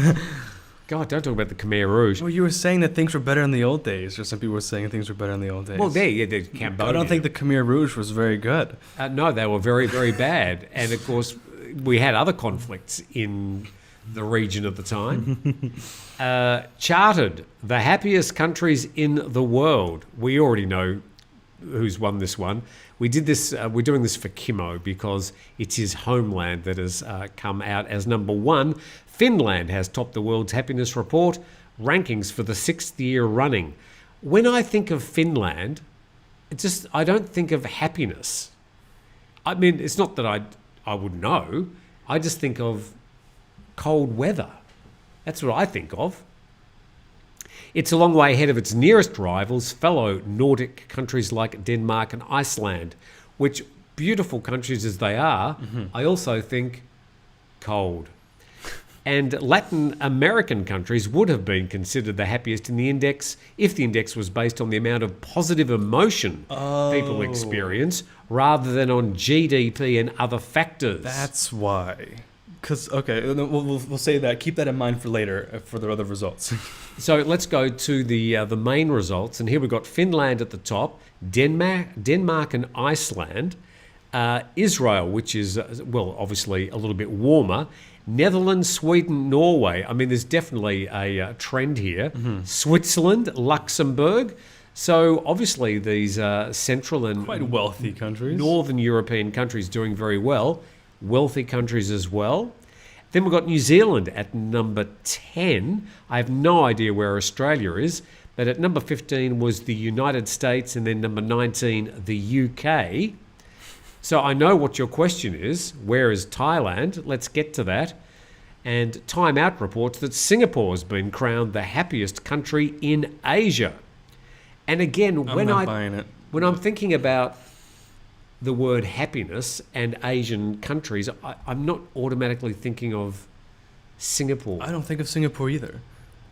God, don't talk about the Khmer Rouge. Well, you were saying that things were better in the old days, or some people were saying things were better in the old days. Well, they're Cambodia. I don't think the Khmer Rouge was very good. No, they were very, very bad. And, of course, we had other conflicts in the region at the time. Charted, the happiest countries in the world. We already know who's won this one. We did this. We're doing this for Kimmo because it's his homeland that has come out as number one. Finland has topped the world's happiness report rankings for the 6th year running. When I think of Finland, I don't think of happiness. I mean, it's not that I would know. I just think of cold weather. That's what I think of. It's a long way ahead of its nearest rivals, fellow Nordic countries like Denmark and Iceland, which, beautiful countries as they are, I also think cold. And Latin American countries would have been considered the happiest in the index if the index was based on the amount of positive emotion people experience rather than on GDP and other factors. That's why. Because, okay, we'll say that. Keep that in mind for later, for the other results. So let's go to the main results. And here we've got Finland at the top, Denmark and Iceland, Israel, which is, well, obviously a little bit warmer, Netherlands, Sweden, Norway. I mean, there's definitely a trend here. Switzerland, Luxembourg. So obviously these central and quite wealthy countries. Northern European countries doing very well. Wealthy countries as well. Then we've got New Zealand at number 10. I have no idea where Australia is, but at number 15 was the United States, and then number 19, the UK. So I know what your question is. Where is Thailand? Let's get to that. And Time Out reports that Singapore has been crowned the happiest country in Asia. And again, when I'm thinking about the word happiness and Asian countries, I'm not automatically thinking of Singapore. I don't think of Singapore either.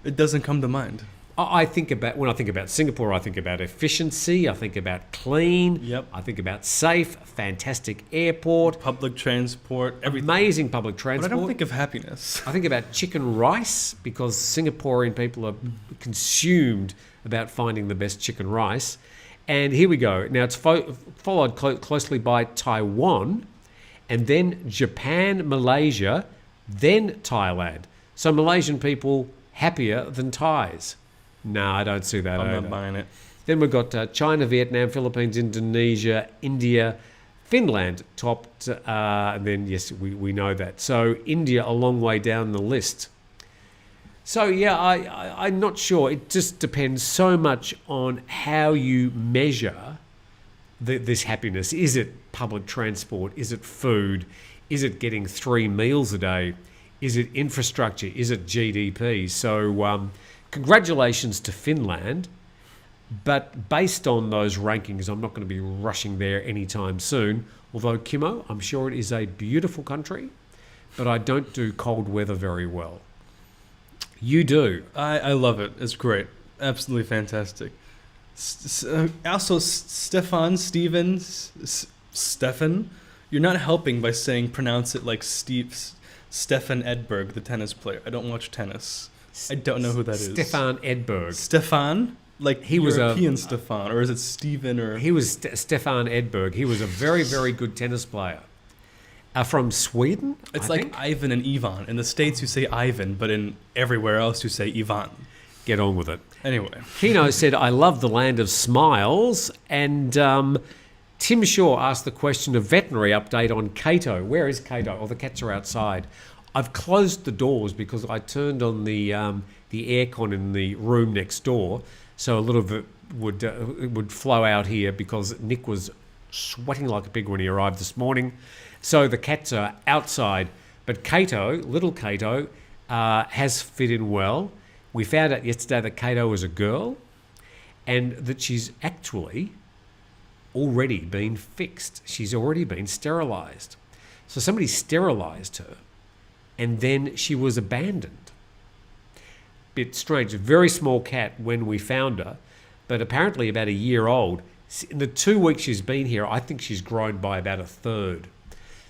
It doesn't come to mind. When I think about Singapore, I think about efficiency, I think about clean, I think about safe, fantastic airport. Public transport, everything. Amazing public transport. But I don't think of happiness. I think about chicken rice because Singaporean people are consumed about finding the best chicken rice. And here we go. Now, it's followed closely by Taiwan, and then Japan, Malaysia, then Thailand. So Malaysian people happier than Thais. No, I don't see that I'm either. not buying it. Then we've got China, Vietnam, Philippines, Indonesia, India, Finland topped, and then, yes, we know that. So India a long way down the list. So, yeah, I'm not sure. It just depends so much on how you measure this happiness. Is it public transport? Is it food? Is it getting 3 meals a day? Is it infrastructure? Is it GDP? So congratulations to Finland. But based on those rankings, I'm not going to be rushing there anytime soon. Although, Kimmo, I'm sure it is a beautiful country, but I don't do cold weather very well. You do. I love it. It's great. Absolutely fantastic. Also, Stefan, you're not helping by pronounce it like Stefan Edberg, the tennis player. I don't watch tennis. I don't know who that is. Stefan Edberg. Stefan? Like he European was Stefan, or is it Stephen? Or he was Stefan Edberg. He was a very, very good tennis player. From Sweden? It's like Ivan and Ivan. In the States, you say Ivan, but in everywhere else, you say Ivan. Get on with it. Anyway. Kino said, I love the land of smiles. And Tim Shaw asked the question of veterinary update on Kato. Where is Kato? Oh, the cats are outside. I've closed the doors because I turned on the aircon in the room next door, so a little of it would flow out here because Nick was sweating like a pig when he arrived this morning. So the cats are outside. But Kato, little Kato, has fit in well. We found out yesterday that Kato was a girl and that she's actually already been fixed. She's already been sterilised. So somebody sterilised her and then she was abandoned. Bit strange. A very small cat when we found her, but apparently about a year old. In the 2 weeks she's been here, I think she's grown by about a third.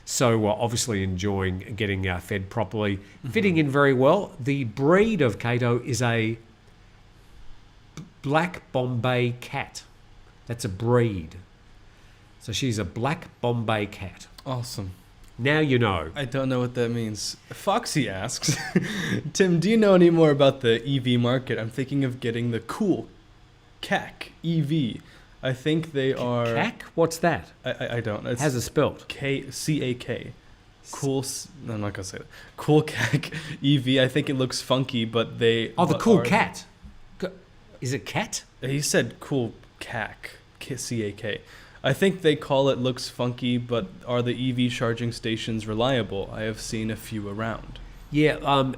So obviously enjoying getting fed properly, fitting in very well. The breed of Kato is a black Bombay cat. That's a breed. So she's a black Bombay cat. Awesome. Now you know. I don't know what that means. Foxy asks, Tim, do you know any more about the EV market? I'm thinking of getting the cool CAC EV. I think they are... CAC? What's that? I don't. It's How's it spelled? CAK. Cool... No, I'm not going to say that. Cool CAC EV. I think it looks funky, but they... Oh, the cool cat. Is it cat? He said cool CAC. CAK. I think they call it looks funky, but are the EV charging stations reliable? I have seen a few around. Yeah,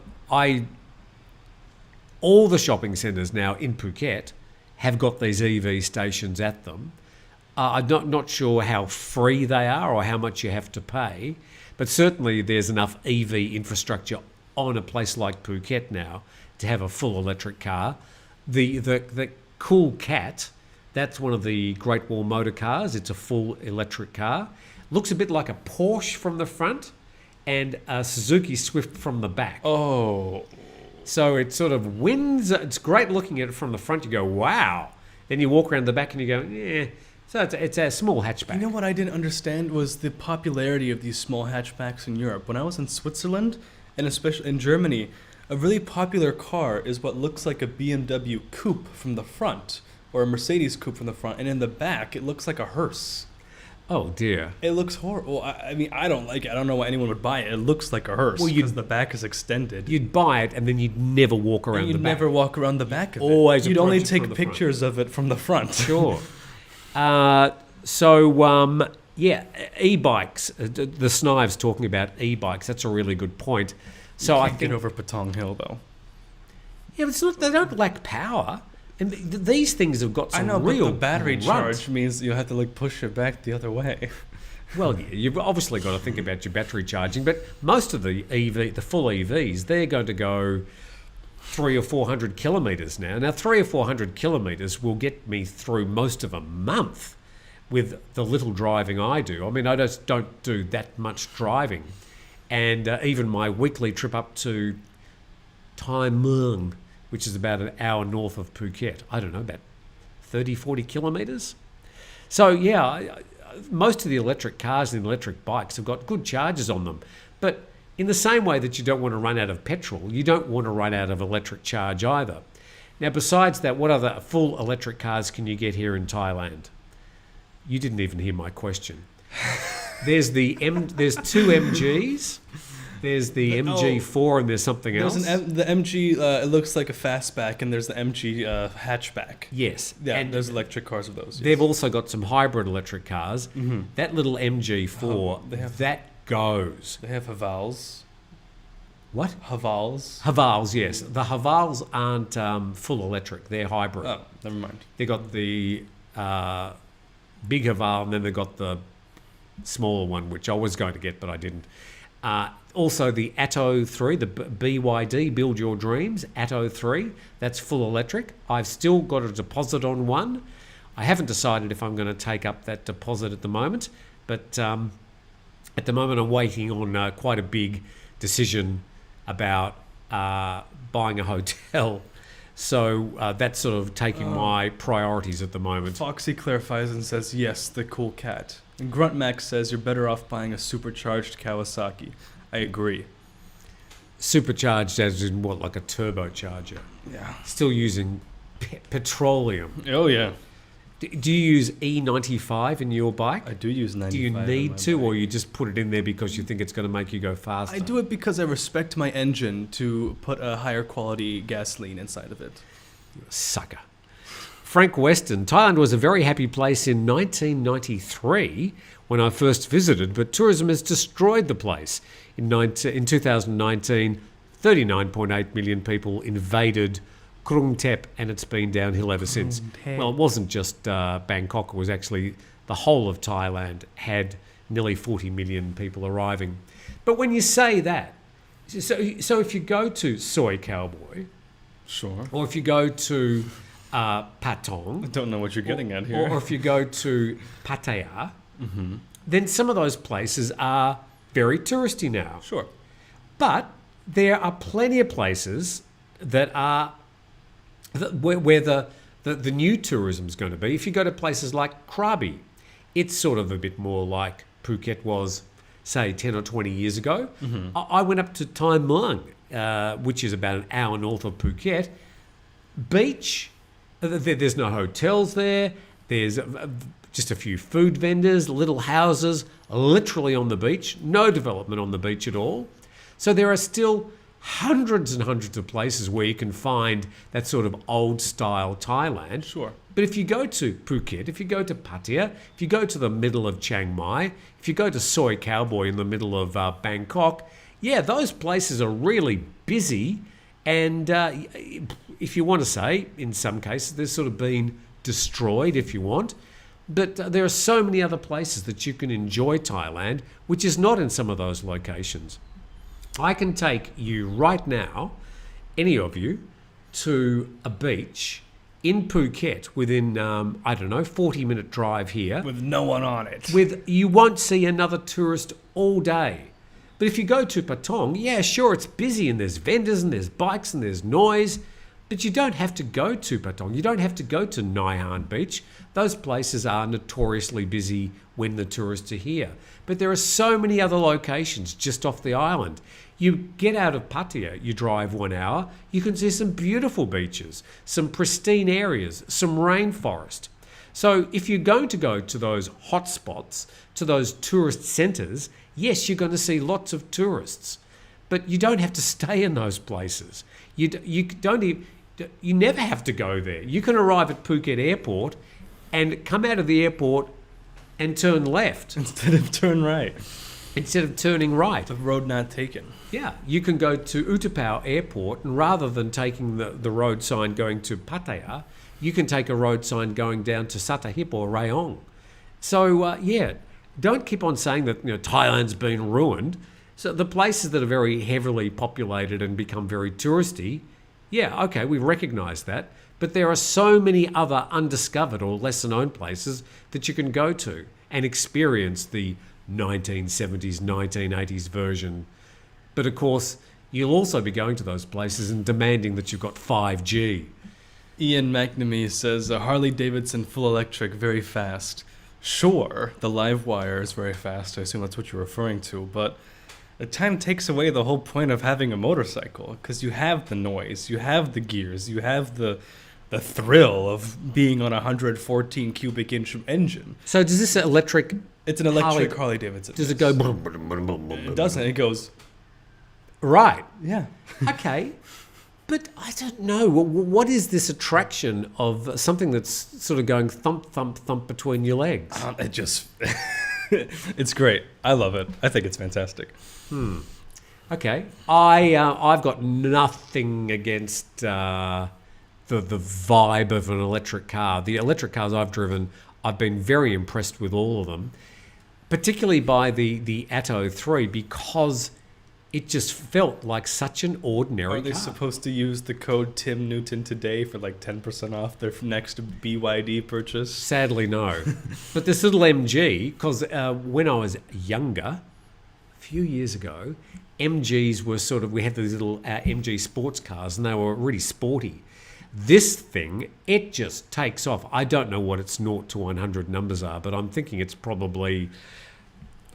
all the shopping centres now in Phuket have got these EV stations at them. I'm not sure how free they are or how much you have to pay, but certainly there's enough EV infrastructure on a place like Phuket now to have a full electric car. The Cool Cat, that's one of the Great Wall motor cars. It's a full electric car. Looks a bit like a Porsche from the front and a Suzuki Swift from the back. Oh. So it sort of wins. It's great looking at it from the front. You go, wow. Then you walk around the back and you go, yeah. So it's a small hatchback. You know what I didn't understand was the popularity of these small hatchbacks in Europe. When I was in Switzerland, and especially in Germany, a really popular car is what looks like a BMW coupe from the front, or a Mercedes coupe from the front, and in the back, it looks like a hearse. Oh, dear. It looks horrible. I mean, I don't like it. I don't know why anyone would buy it. It looks like a hearse because the back is extended. You'd buy it, and then you'd never walk around the back. You'd never walk around the back of it. Always You'd only approach it from take the pictures of it from the front. Sure. Yeah, e-bikes. The Snive's talking about e-bikes. That's a really good point. So you I can't think get over Patong Hill, though. Yeah, but it's not, they don't lack power. And these things have got some I know, real but the battery grunt. charge means you have to push it back the other way. Well, yeah, you've obviously got to think about your battery charging, but most of the full EVs, they're going to go 300 or 400 kilometres now. Now, 300 or 400 kilometres will get me through most of a month with the little driving I do. I mean, I just don't do that much driving. And even my weekly trip up to Tai Muang, which is about an hour north of Phuket, I don't know, about 30, 40 kilometres. So, yeah, most of the electric cars and electric bikes have got good charges on them. But in the same way that you don't want to run out of petrol, you don't want to run out of electric charge either. Now, besides that, what other full electric cars can you get here in Thailand? You didn't even hear my question. There's two MGs. There's the MG4 and there's something else. The MG, it looks like a fastback, and there's the MG hatchback. Yes. Yeah, and there's electric cars of those. Yes. They've also got some hybrid electric cars. Mm-hmm. That little MG4, that goes. They have Havals. What? Havals. Havals, yes. The Havals aren't full electric. They're hybrid. Oh, never mind. They got the big Haval, and then they got the smaller one, which I was going to get, but I didn't. Also, the Atto 3, the BYD, Build Your Dreams, Atto 3, that's full electric. I've still got a deposit on one. I haven't decided if I'm going to take up that deposit at the moment, but at the moment I'm waiting on quite a big decision about buying a hotel. So that's sort of taking my priorities at the moment. Foxy clarifies and says, yes, the cool cat. And Grunt Max says you're better off buying a supercharged Kawasaki. I agree. supercharged as in what, like a turbocharger? Yeah. Still using petroleum. Oh yeah. Do you use E95 in your bike? I do use 95. Do you on need my to, bike. or you just put it in there because you think it's going to make you go faster? I do it because I respect my engine to put a higher quality gasoline inside of it. Sucker. Frank Weston. Thailand was a very happy place in 1993 when I first visited, but tourism has destroyed the place. In 2019, 39.8 million people invaded Krung Thep, and it's been downhill ever since. Well, it wasn't just Bangkok, it was actually the whole of Thailand had nearly 40 million people arriving. But when you say that, so if you go to Soy Cowboy, Sure. or if you go to Patong, I don't know what you're getting at here. or if you go to Pattaya, then some of those places are very touristy now. Sure. But there are plenty of places that are where the new tourism is going to be. If you go to places like Krabi, it's sort of a bit more like Phuket was, say, 10 or 20 years ago. I went up to Thai Muang, which is about an hour north of Phuket. Beach, there's no hotels there. There's just a few food vendors, little houses, literally on the beach. No development on the beach at all. So there are still hundreds and hundreds of places where you can find that sort of old style Thailand. Sure. But if you go to Phuket, if you go to Pattaya, if you go to the middle of Chiang Mai, if you go to Soy Cowboy in the middle of Bangkok, yeah, those places are really busy. And if you want to say, in some cases, they're sort of been destroyed, if you want. But there are so many other places that you can enjoy Thailand, which is not in some of those locations. I can take you right now, any of you, to a beach in Phuket within, 40-minute drive here. With no one on it. You won't see another tourist all day. But if you go to Patong, yeah, sure, it's busy and there's vendors and there's bikes and there's noise, but you don't have to go to Patong. You don't have to go to Nai Han Beach. Those places are notoriously busy when the tourists are here. But there are so many other locations just off the island. You get out of Pattaya, you drive 1 hour, you can see some beautiful beaches, some pristine areas, some rainforest. So if you're going to go to those hot spots, to those tourist centres, yes, you're going to see lots of tourists, but you don't have to stay in those places. You never have to go there. You can arrive at Phuket Airport and come out of the airport and turn left Instead of turn right. instead of turning right. The road not taken. Yeah, you can go to Utapao Airport, and rather than taking the road sign going to Pattaya, you can take a road sign going down to Sattahip or Rayong. So, don't keep on saying that Thailand's been ruined. So the places that are very heavily populated and become very touristy, yeah, okay, we recognise that. But there are so many other undiscovered or lesser-known places that you can go to and experience the 1970s, 1980s version. But of course, you'll also be going to those places and demanding that you've got 5G. Ian McNamee says, Harley Davidson full electric, very fast. Sure, the live wire is very fast. I assume that's what you're referring to. But it kind of takes away the whole point of having a motorcycle, because you have the noise, you have the gears, you have the thrill of being on a 114 cubic inch engine. So does this electric... It's an electric Harley Davidson. Does it go... It doesn't. It goes... Right. Yeah. Okay. But I don't know. What is this attraction of something that's sort of going thump, thump, thump between your legs? It just... It's great. I love it. I think it's fantastic. Okay. I've got nothing against the vibe of an electric car. The electric cars I've driven, I've been very impressed with all of them, particularly by the Atto 3, because it just felt like such an ordinary Are they car. supposed to use the code Tim Newton today for like 10% off their next BYD purchase? Sadly, no. But this little MG, because when I was younger, a few years ago, MGs were sort of, we had these little MG sports cars and they were really sporty. This thing, it just takes off. I don't know what its 0 to 100 numbers are, but I'm thinking it's probably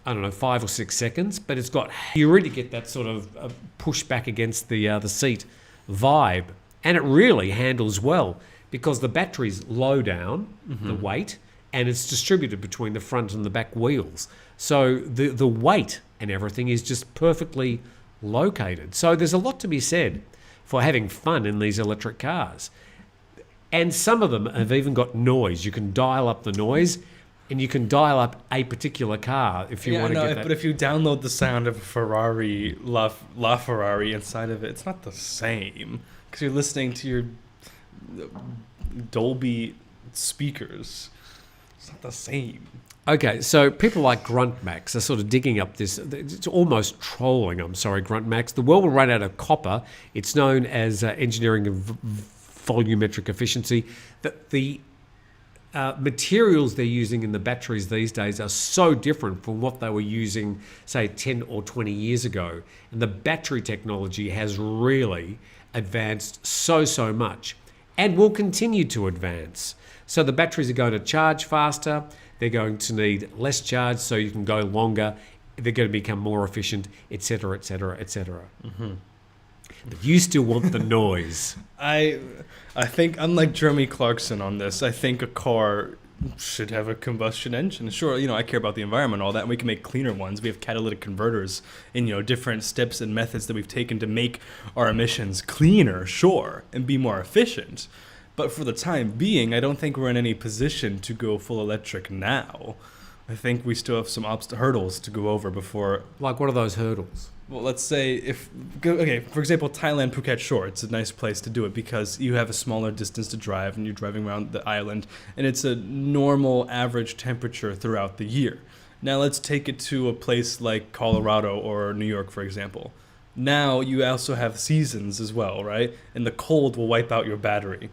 I don't know, 5 or 6 seconds, but it's got, you really get that sort of push back against the seat vibe. And it really handles well because the battery's low down, the weight, and it's distributed between the front and the back wheels. So the weight and everything is just perfectly located. So there's a lot to be said for having fun in these electric cars. And some of them have even got noise. You can dial up the noise, and you can dial up a particular car if you want to get that. But if you download the sound of a Ferrari, La Ferrari inside of it, it's not the same because you're listening to your Dolby speakers. It's not the same. Okay, so people like Grunt Max are sort of digging up this. It's almost trolling, I'm sorry, Grunt Max. The world will run out of copper. It's known as engineering of volumetric efficiency. That the materials they're using in the batteries these days are so different from what they were using, say, 10 or 20 years ago. And the battery technology has really advanced so much and will continue to advance. So the batteries are going to charge faster. They're going to need less charge so you can go longer. They're going to become more efficient, etc., etc., etc. But you still want the noise. I think, unlike Jeremy Clarkson on this, I think a car should have a combustion engine. Sure, I care about the environment and all that, and we can make cleaner ones. We have catalytic converters and, different steps and methods that we've taken to make our emissions cleaner, sure, and be more efficient. But for the time being, I don't think we're in any position to go full electric now. I think we still have some hurdles to go over before. Like, what are those hurdles? Well, let's say for example, Thailand, Phuket Shore, it's a nice place to do it because you have a smaller distance to drive and you're driving around the island and it's a normal average temperature throughout the year. Now let's take it to a place like Colorado or New York, for example. Now you also have seasons as well, right? And the cold will wipe out your battery.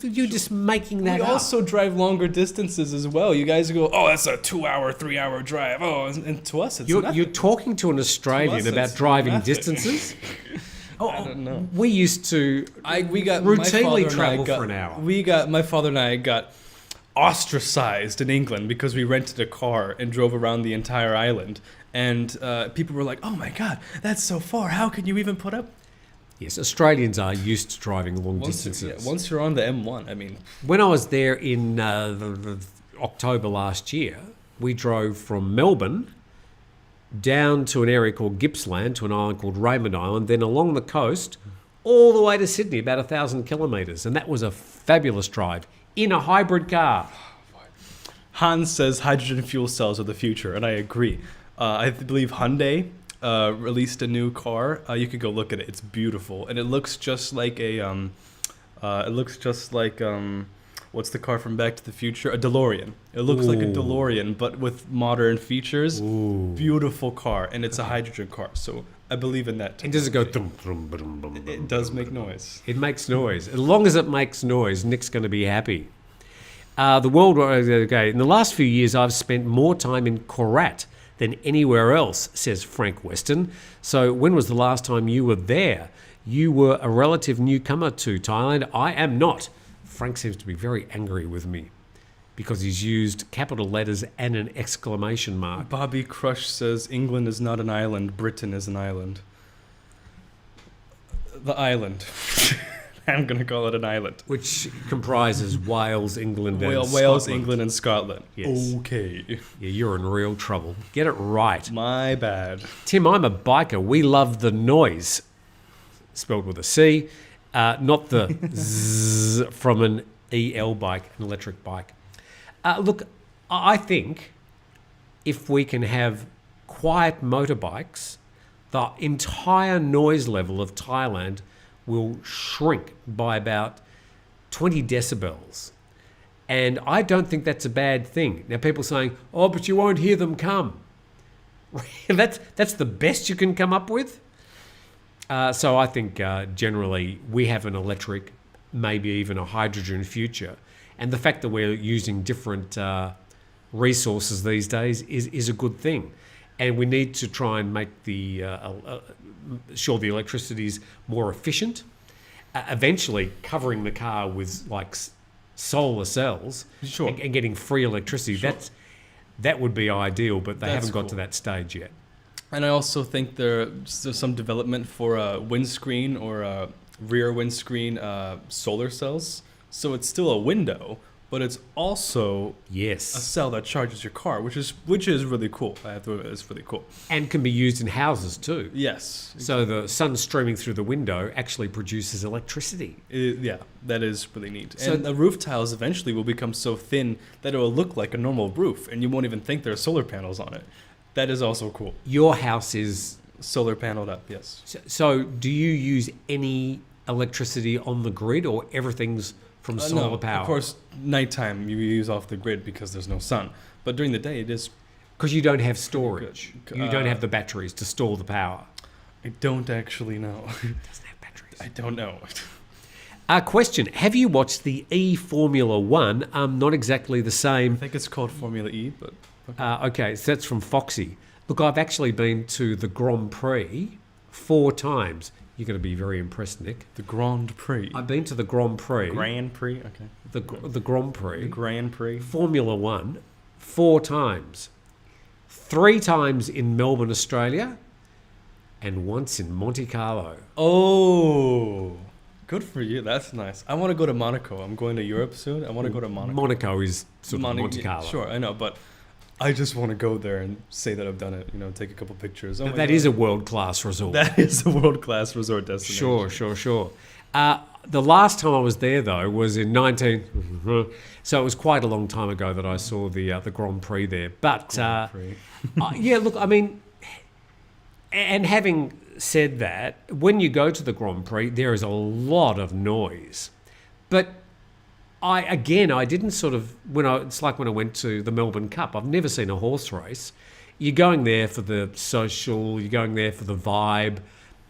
You're just making that up. We also drive longer distances as well. You guys go, oh, that's a 2-hour, 3-hour drive. Oh, and to us, it's nothing. You're talking to an Australian about driving distances? I don't know. We used to routinely travel for an hour. My father and I got ostracized in England because we rented a car and drove around the entire island. And people were like, oh my God, that's so far. How can you even put up? Yes, Australians are used to driving long distances. Once you're on the M1, When I was there in October last year, we drove from Melbourne down to an area called Gippsland, to an island called Raymond Island, then along the coast, all the way to Sydney, about 1,000 kilometres. And that was a fabulous drive in a hybrid car. Hans says hydrogen fuel cells are the future, and I agree. I believe Hyundai released a new car. You could go look at it. It's beautiful, and it looks just like what's the car from Back to the Future? A DeLorean. It looks like a DeLorean, but with modern features. Ooh. Beautiful car, and it's a hydrogen car. So I believe in that. And does it go? It does make noise. It makes noise. As long as it makes noise, Nick's going to be happy. In the last few years, I've spent more time in Korat than anywhere else, says Frank Weston. So when was the last time you were there? You were a relative newcomer to Thailand. I am not. Frank seems to be very angry with me because he's used capital letters and an exclamation mark. Bobby Crush says England is not an island, Britain is an island. The island. I'm going to call it an island. Which comprises Wales, England, and Scotland. Wales, England, and Scotland. Yes. Okay. Yeah, you're in real trouble. Get it right. My bad. Tim, I'm a biker. We love the noise. Spelled with a C. Not the zzz from an EL bike, an electric bike. Look, I think if we can have quiet motorbikes, the entire noise level of Thailand will shrink by about 20 decibels. And I don't think that's a bad thing. Now, people saying, oh, but you won't hear them come. That's the best you can come up with? So I think generally we have an electric, maybe even a hydrogen future. And the fact that we're using different resources these days is a good thing. And we need to try and make sure the electricity is more efficient. Eventually, covering the car with like solar cells, sure, and getting free electricity. Sure. that would be ideal, but they That's haven't got cool. to that stage yet. And I also think there's some development for a windscreen or a rear windscreen solar cells. So it's still a window, but it's also a Yes. cell that charges your car, which is really cool. I have to admit, it's really cool. And can be used in houses too. Yes. So the sun streaming through the window actually produces electricity. Yeah, that is really neat. So And the roof tiles eventually will become so thin that it will look like a normal roof, and you won't even think there are solar panels on it. That is also cool. Your house is... Solar paneled up, yes. So do you use any electricity on the grid, or everything's from solar No, power? of course, nighttime you use off the grid because there's no sun. But during the day, it is. Because you don't have storage. good. You don't have the batteries to store the power. I don't actually know. It doesn't have batteries. I don't know. Question: have you watched the Formula One? Not exactly the same. I think it's called Formula E, but Okay, so that's from Foxy. Look, I've actually been to the Grand Prix 4 times. You're going to be very impressed, Nick. the Grand Prix. I've been to the Grand Prix, Grand Prix, okay. the Grand Prix, The Grand Prix. Formula One, 4 times. 3 times in Melbourne, Australia, and once in Monte Carlo. Oh, good for you. That's nice. I want to go to Monaco. I'm going to Europe soon. I want to go to Monaco. Monaco is sort of Monte Carlo. Sure, I know, but I just want to go there and say that I've done it. Take a couple pictures. Oh my That God. is a world-class resort. That is a world-class resort destination. Sure. The last time I was there, though, was in 19... So it was quite a long time ago that I saw the Grand Prix there. But, Grand Prix. yeah, look, I mean... And having said that, when you go to the Grand Prix, there is a lot of noise. But I didn't sort of... It's like when I went to the Melbourne Cup. I've never seen a horse race. You're going there for the social, you're going there for the vibe,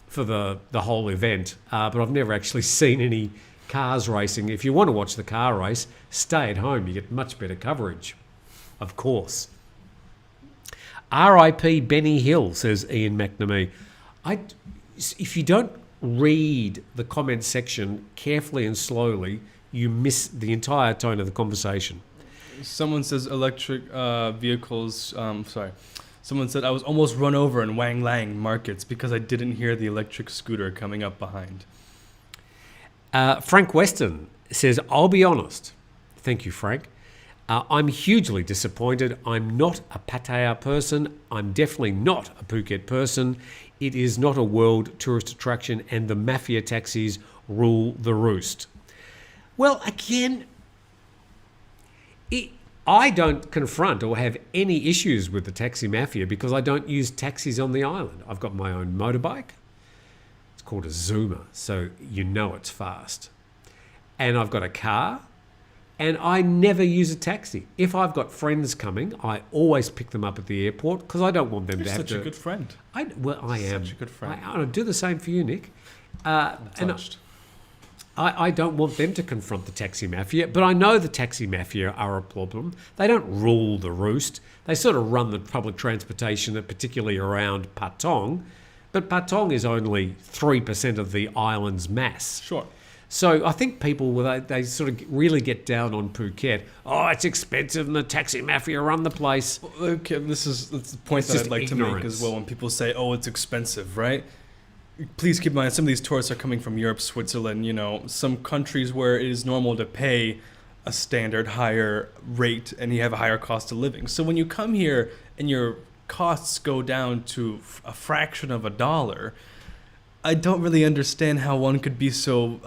for the whole event, but I've never actually seen any cars racing. If you want to watch the car race, stay at home. You get much better coverage, of course. R.I.P. Benny Hill, says Ian McNamee. If you don't read the comment section carefully and slowly, you miss the entire tone of the conversation. Someone says electric vehicles. Someone said I was almost run over in Wang Lang markets because I didn't hear the electric scooter coming up behind. Frank Weston says, I'll be honest. Thank you, Frank. I'm hugely disappointed. I'm not a Pattaya person. I'm definitely not a Phuket person. It is not a world tourist attraction, and the mafia taxis rule the roost. Well, again, I don't confront or have any issues with the taxi mafia because I don't use taxis on the island. I've got my own motorbike. It's called a Zoomer, so you know it's fast. And I've got a car, and I never use a taxi. If I've got friends coming, I always pick them up at the airport because I don't want them You're to have such a good friend. I am. Such a good friend. I do the same for you, Nick. I'm And touched. I don't want them to confront the taxi mafia, but I know the taxi mafia are a problem. They don't rule the roost. They sort of run the public transportation, particularly around Patong, but Patong is only 3% of the island's mass. Sure. So I think people, they sort of really get down on Phuket. Oh, it's expensive and the taxi mafia run the place. Okay, that's the point It's that just I'd like to make ignorance. as well. When people say, "Oh, it's expensive," right? Please keep in mind, some of these tourists are coming from Europe, Switzerland. Some countries where it is normal to pay a standard higher rate, and you have a higher cost of living. So when you come here and your costs go down to a fraction of a dollar, I don't really understand how one could be so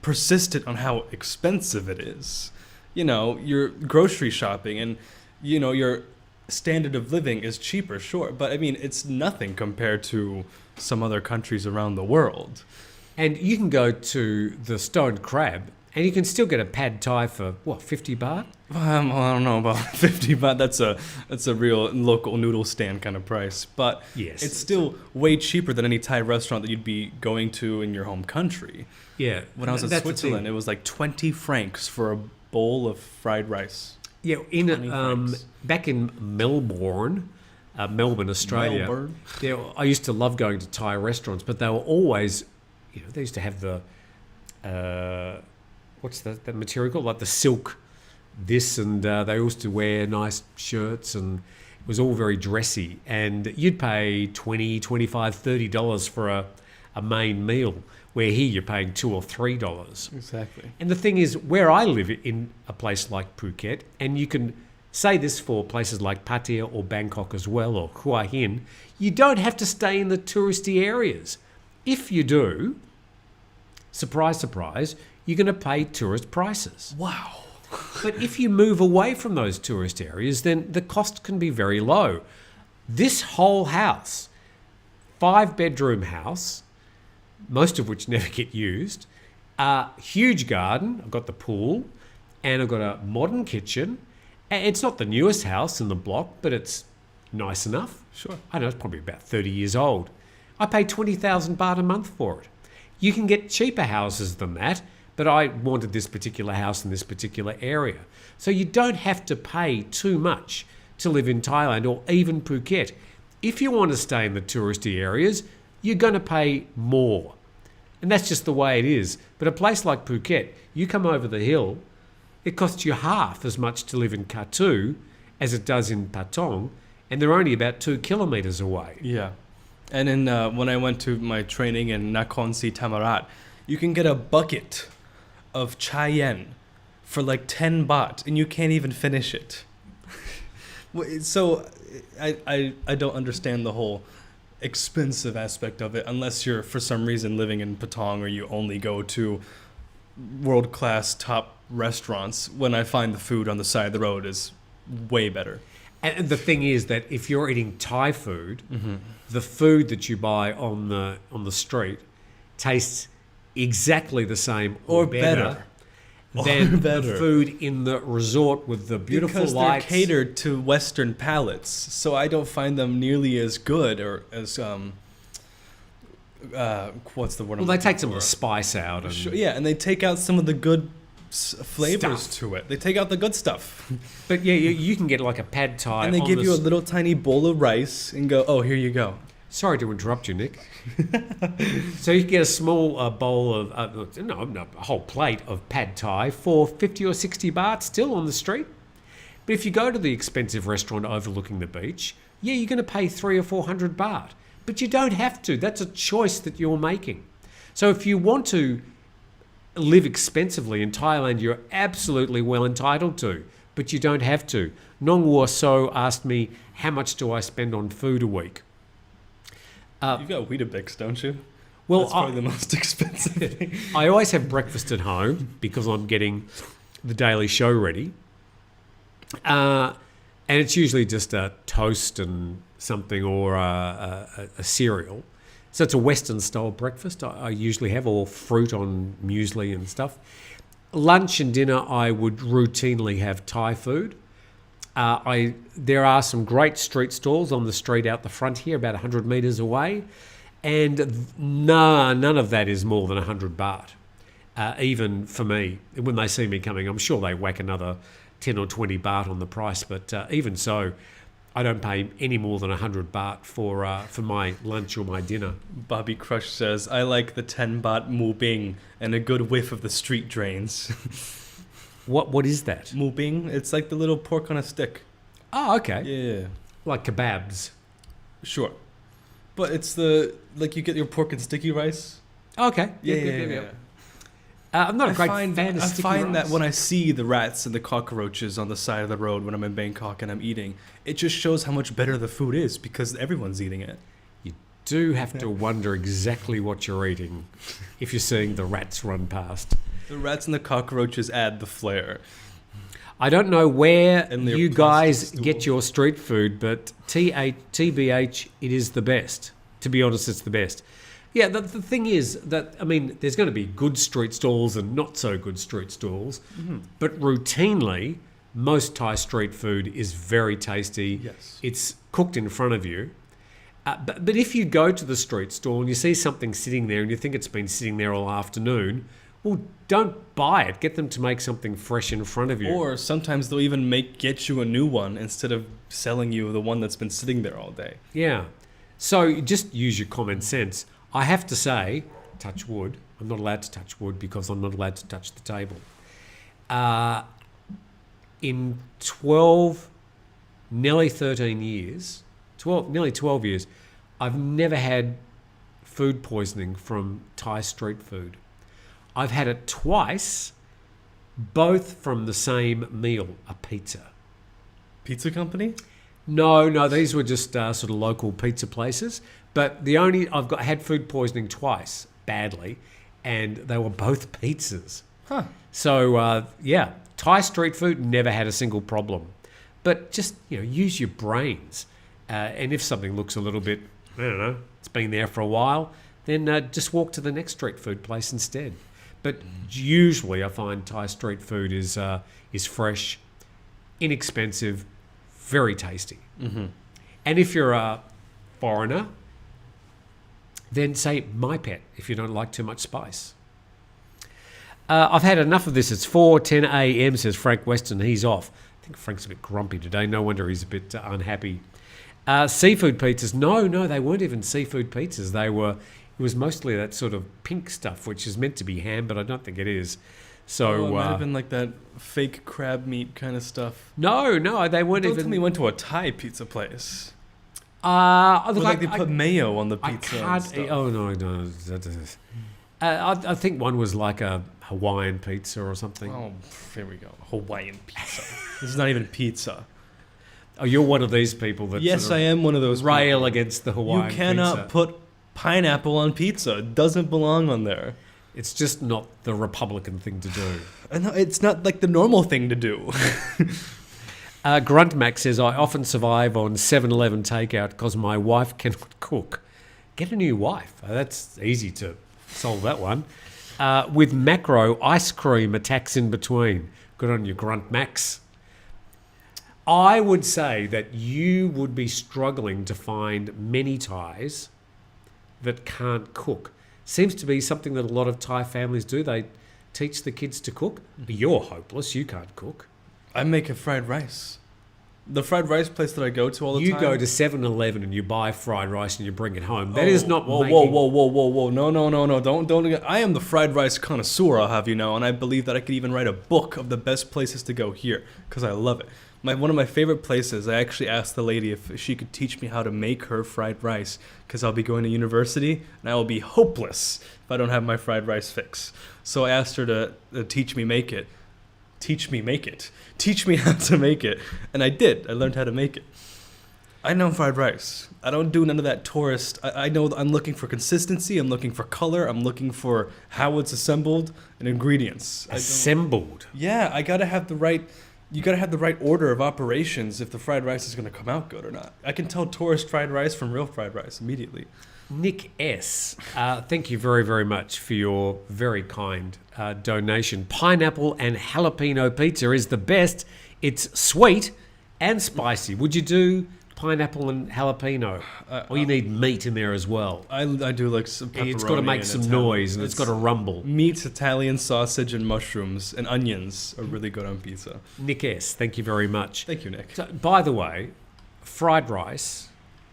persistent on how expensive it is. You're grocery shopping and, your standard of living is cheaper, sure. But, I mean, it's nothing compared to some other countries around the world. And you can go to the Stone Crab and you can still get a pad thai for, 50 baht? I don't know about 50 baht. That's a real local noodle stand kind of price. But Yes. it's still way cheaper than any Thai restaurant that you'd be going to in your home country. Yeah. When I was in that's the thing. Switzerland, it was like 20 francs for a bowl of fried rice. Yeah, 20 francs. back in Melbourne, Australia, Melbourne. I used to love going to Thai restaurants, but they were always, they used to have the, what's that material called? Like the silk this, and they used to wear nice shirts, and it was all very dressy. And you'd pay $20, $25, $30 for a main meal, where here you're paying $2 or $3. Exactly. And the thing is, where I live in a place like Phuket, and you can say this for places like Pattaya or Bangkok as well, or Hua Hin, you don't have to stay in the touristy areas. If you do, surprise, surprise, you're going to pay tourist prices. Wow. But if you move away from those tourist areas, then the cost can be very low. This whole house, 5-bedroom house, most of which never get used, huge garden, I've got the pool, and I've got a modern kitchen. It's not the newest house in the block, but it's nice enough. Sure. I know it's probably about 30 years old. I pay 20,000 baht a month for it. You can get cheaper houses than that, but I wanted this particular house in this particular area. So you don't have to pay too much to live in Thailand or even Phuket. If you want to stay in the touristy areas, you're going to pay more. And that's just the way it is. But a place like Phuket, you come over the hill, it costs you half as much to live in Katu as it does in Patong, and they're only about 2 kilometres away. Yeah. And then when I went to my training in Nakhon Si Thammarat, you can get a bucket of chai yen for like 10 baht, and you can't even finish it. So I don't understand the whole expensive aspect of it, unless you're for some reason living in Patong or you only go to world-class top restaurants, when I find the food on the side of the road is way better. And the thing is that if you're eating Thai food, the food that you buy on the street tastes exactly the same or better than the food in the resort with the beautiful because lights. They're catered to Western palates, so I don't find them nearly as good or as what's the word? Well, they take some of the spice out, and yeah, and they take out some of the good flavors to it. They take out the good stuff. But yeah, you can get like a pad Thai, and they give you a little tiny bowl of rice and go, "Oh, here you go." Sorry to interrupt you, Nick. So you can get a small bowl of a whole plate of pad Thai for 50 or 60 baht still on the street. But if you go to the expensive restaurant overlooking the beach, yeah, you're going to pay 300 or 400 baht. But you don't have to. That's a choice that you're making. So if you want to live expensively in Thailand, you're absolutely well entitled to, but you don't have to. Nong War So asked me, how much do I spend on food a week? You've got Weetabix, don't you? Well, that's probably the most expensive thing. I always have breakfast at home because I'm getting the daily show ready. And it's usually just a toast and something or a cereal. So it's a Western style breakfast I usually have, or fruit on muesli and stuff. Lunch and dinner, I would routinely have Thai food. There are some great street stalls on the street out the front here, about 100 metres away. And none of that is more than 100 baht, even for me. When they see me coming, I'm sure they whack another 10 or 20 baht on the price. But even so, I don't pay any more than 100 baht for my lunch or my dinner. Bobby Crush says, I like the 10 baht mu bing and a good whiff of the street drains. What is that? Mu bing, it's like the little pork on a stick. Oh, okay. Yeah. Like kebabs. Sure. But it's you get your pork and sticky rice. Okay. Yeah. I'm not a great fan of sticky rice. I find that when I see the rats and the cockroaches on the side of the road when I'm in Bangkok and I'm eating, it just shows how much better the food is because everyone's eating it. You do have to wonder exactly what you're eating if you're seeing the rats run past. The rats and the cockroaches add the flair. I don't know where you guys stool. get your street food, but TBH, it is the best. To be honest, it's the best. Yeah, the thing is that, I mean, there's going to be good street stalls and not so good street stalls, but routinely, most Thai street food is very tasty. Yes. It's cooked in front of you. But if you go to the street stall and you see something sitting there and you think it's been sitting there all afternoon, well, don't buy it. Get them to make something fresh in front of you. Or sometimes they'll even get you a new one instead of selling you the one that's been sitting there all day. Yeah. So just use your common sense. I have to say, touch wood. I'm not allowed to touch wood because I'm not allowed to touch the table. in 12, nearly 13 years, nearly 12 years, I've never had food poisoning from Thai street food. I've had it twice, both from the same meal, a pizza. Pizza company? No, these were just sort of local pizza places. But I've had food poisoning twice, badly, and they were both pizzas. Huh. So, Thai street food, never had a single problem. But just, use your brains. And if something looks a little bit, I don't know, it's been there for a while, then just walk to the next street food place instead. But usually I find Thai street food is fresh, inexpensive, very tasty. Mm-hmm. And if you're a foreigner, then say my pet if you don't like too much spice. I've had enough of this. It's 4:10 a.m., says Frank Weston. He's off. I think Frank's a bit grumpy today. No wonder he's a bit unhappy. Seafood pizzas. No, they weren't even seafood pizzas. It was mostly that sort of pink stuff, which is meant to be ham, but I don't think it is. So it might have been like that fake crab meat kind of stuff. No, they weren't Don't even. tell me you went to a Thai pizza place. Look, Like they put mayo on the I pizza. can't eat. Oh no. I think one was like a Hawaiian pizza or something. Oh, here we go. Hawaiian pizza. This is not even pizza. Oh, you're one of these people that Yes, I am one of those rail people. against the Hawaiian You cannot pizza. put pineapple on pizza. It doesn't belong on there. It's just not the Republican thing to do. I know, it's not like the normal thing to do. Grunt Mac says, I often survive on 7-Eleven takeout because my wife cannot cook. Get a new wife. That's easy to solve that one. With macro, ice cream attacks in between. Good on you, Grunt Max. I would say that you would be struggling to find many Thais that can't cook. Seems to be something that a lot of Thai families do. They teach the kids to cook. You're hopeless. You can't cook. I make a fried rice. The fried rice place that I go to all the time. You go to 7-Eleven and you buy fried rice and you bring it home. That is not whoa, making... whoa. No. Don't. I am the fried rice connoisseur, I'll have you know, and I believe that I could even write a book of the best places to go here because I love it. One of my favorite places, I actually asked the lady if she could teach me how to make her fried rice because I'll be going to university and I will be hopeless if I don't have my fried rice fix. So I asked her to teach me make it. Teach me how to make it. And I did. I learned how to make it. I know fried rice. I don't do none of that tourist. I know I'm looking for consistency. I'm looking for color. I'm looking for how it's assembled and ingredients. Assembled? Yeah, I gotta have the right... You gotta have the right order of operations if the fried rice is gonna come out good or not. I can tell tourist fried rice from real fried rice immediately. Nick S., thank you very, very much for your very kind donation. Pineapple and jalapeno pizza is the best. It's sweet and spicy. Would you do pineapple and jalapeno? Or you need meat in there as well. I do like some pepperoni. It's got to make and some Italian. noise and it's got to rumble. Meat, Italian sausage, and mushrooms and onions are really good on pizza. Nick S., thank you very much. Thank you, Nick. So, by the way, fried rice,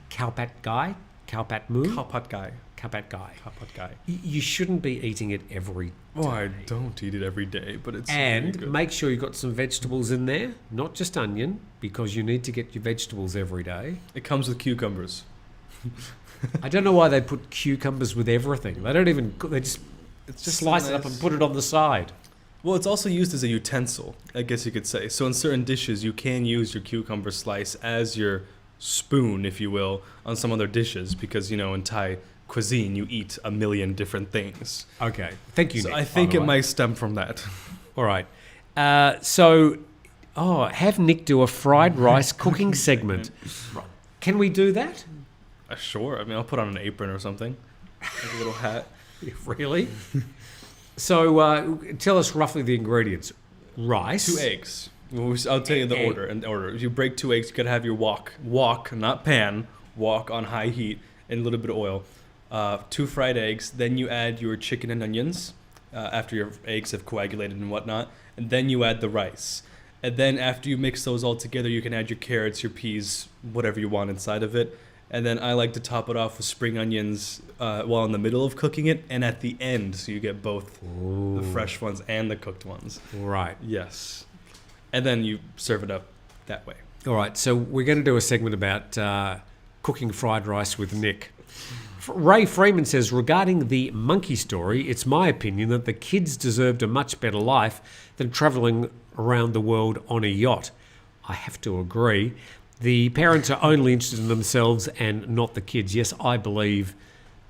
Kalpat guy, Kalpat moo, Kalpat guy. Kalpat guy. Kalpat guy. You shouldn't be eating it every day. Oh, I don't eat it every day, but it's And really good. make sure you've got some vegetables in there, not just onion, because you need to get your vegetables every day. It comes with cucumbers. I don't know why they put cucumbers with everything. They don't even, they just It's just slice it up and put it on the side. Well, it's also used as a utensil, I guess you could say. So in certain dishes, you can use your cucumber slice as your spoon, if you will, on some other dishes because, in Thai cuisine, you eat a million different things. Okay. Thank you, So Nick, I think by the it way. might stem from that. All right. Have Nick do a fried rice cooking segment. Can we do that? Sure. I mean, I'll put on an apron or something. Like a little hat. Really? So tell us roughly the ingredients. Rice. 2 eggs. I'll tell you the Egg. order. In order. If you break 2 eggs, you gotta have your wok, not pan, wok on high heat and a little bit of oil. 2 fried eggs. Then you add your chicken and onions after your eggs have coagulated and whatnot. And then you add the rice. And then after you mix those all together, you can add your carrots, your peas, whatever you want inside of it. And then I like to top it off with spring onions while in the middle of cooking it and at the end, so you get both the fresh ones and the cooked ones. Right. Yes. and then you serve it up that way. All right, so we're going to do a segment about cooking fried rice with Nick. Ray Freeman says, regarding the monkey story, it's my opinion that the kids deserved a much better life than travelling around the world on a yacht. I have to agree. The parents are only interested in themselves and not the kids. Yes, I believe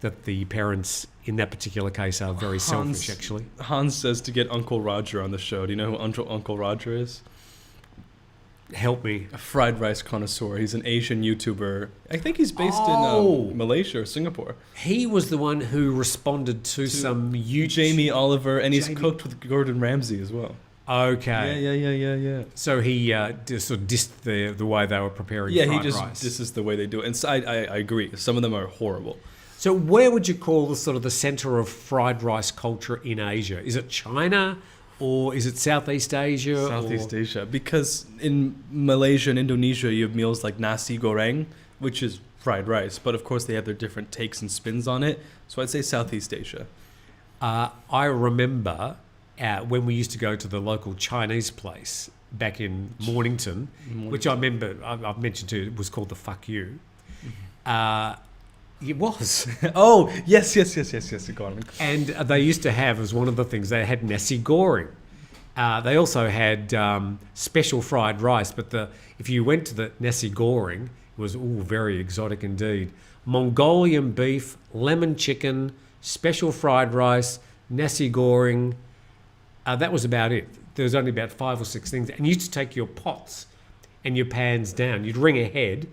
that the parents in that particular case are very selfish, actually. Hans says to get Uncle Roger on the show. Do you know who Uncle Roger is? Help me. A fried rice connoisseur. He's an Asian YouTuber. I think he's based in Malaysia or Singapore. He was the one who responded to some YouTube... Jamie Oliver, and he's cooked with Gordon Ramsay as well. Okay. Yeah. So he just sort of dissed the way they were preparing fried rice. This is the way they do it. And so I agree. Some of them are horrible. So where would you call the sort of the center of fried rice culture in Asia? Is it China or is it Southeast Asia? Southeast Asia. Because in Malaysia and Indonesia, you have meals like nasi goreng, which is fried rice. But of course, they have their different takes and spins on it. So I'd say Southeast Asia. I remember when we used to go to the local Chinese place back in Mornington, which I remember I've mentioned to you, it was called the Fuck You. It was. Oh, yes. Go on. And they used to have, as one of the things, they had nasi goreng. They also had special fried rice, but if you went to the nasi goreng, it was very exotic indeed. Mongolian beef, lemon chicken, special fried rice, nasi goreng. That was about it. There was only about 5 or 6 things. And you used to take your pots and your pans down. You'd ring ahead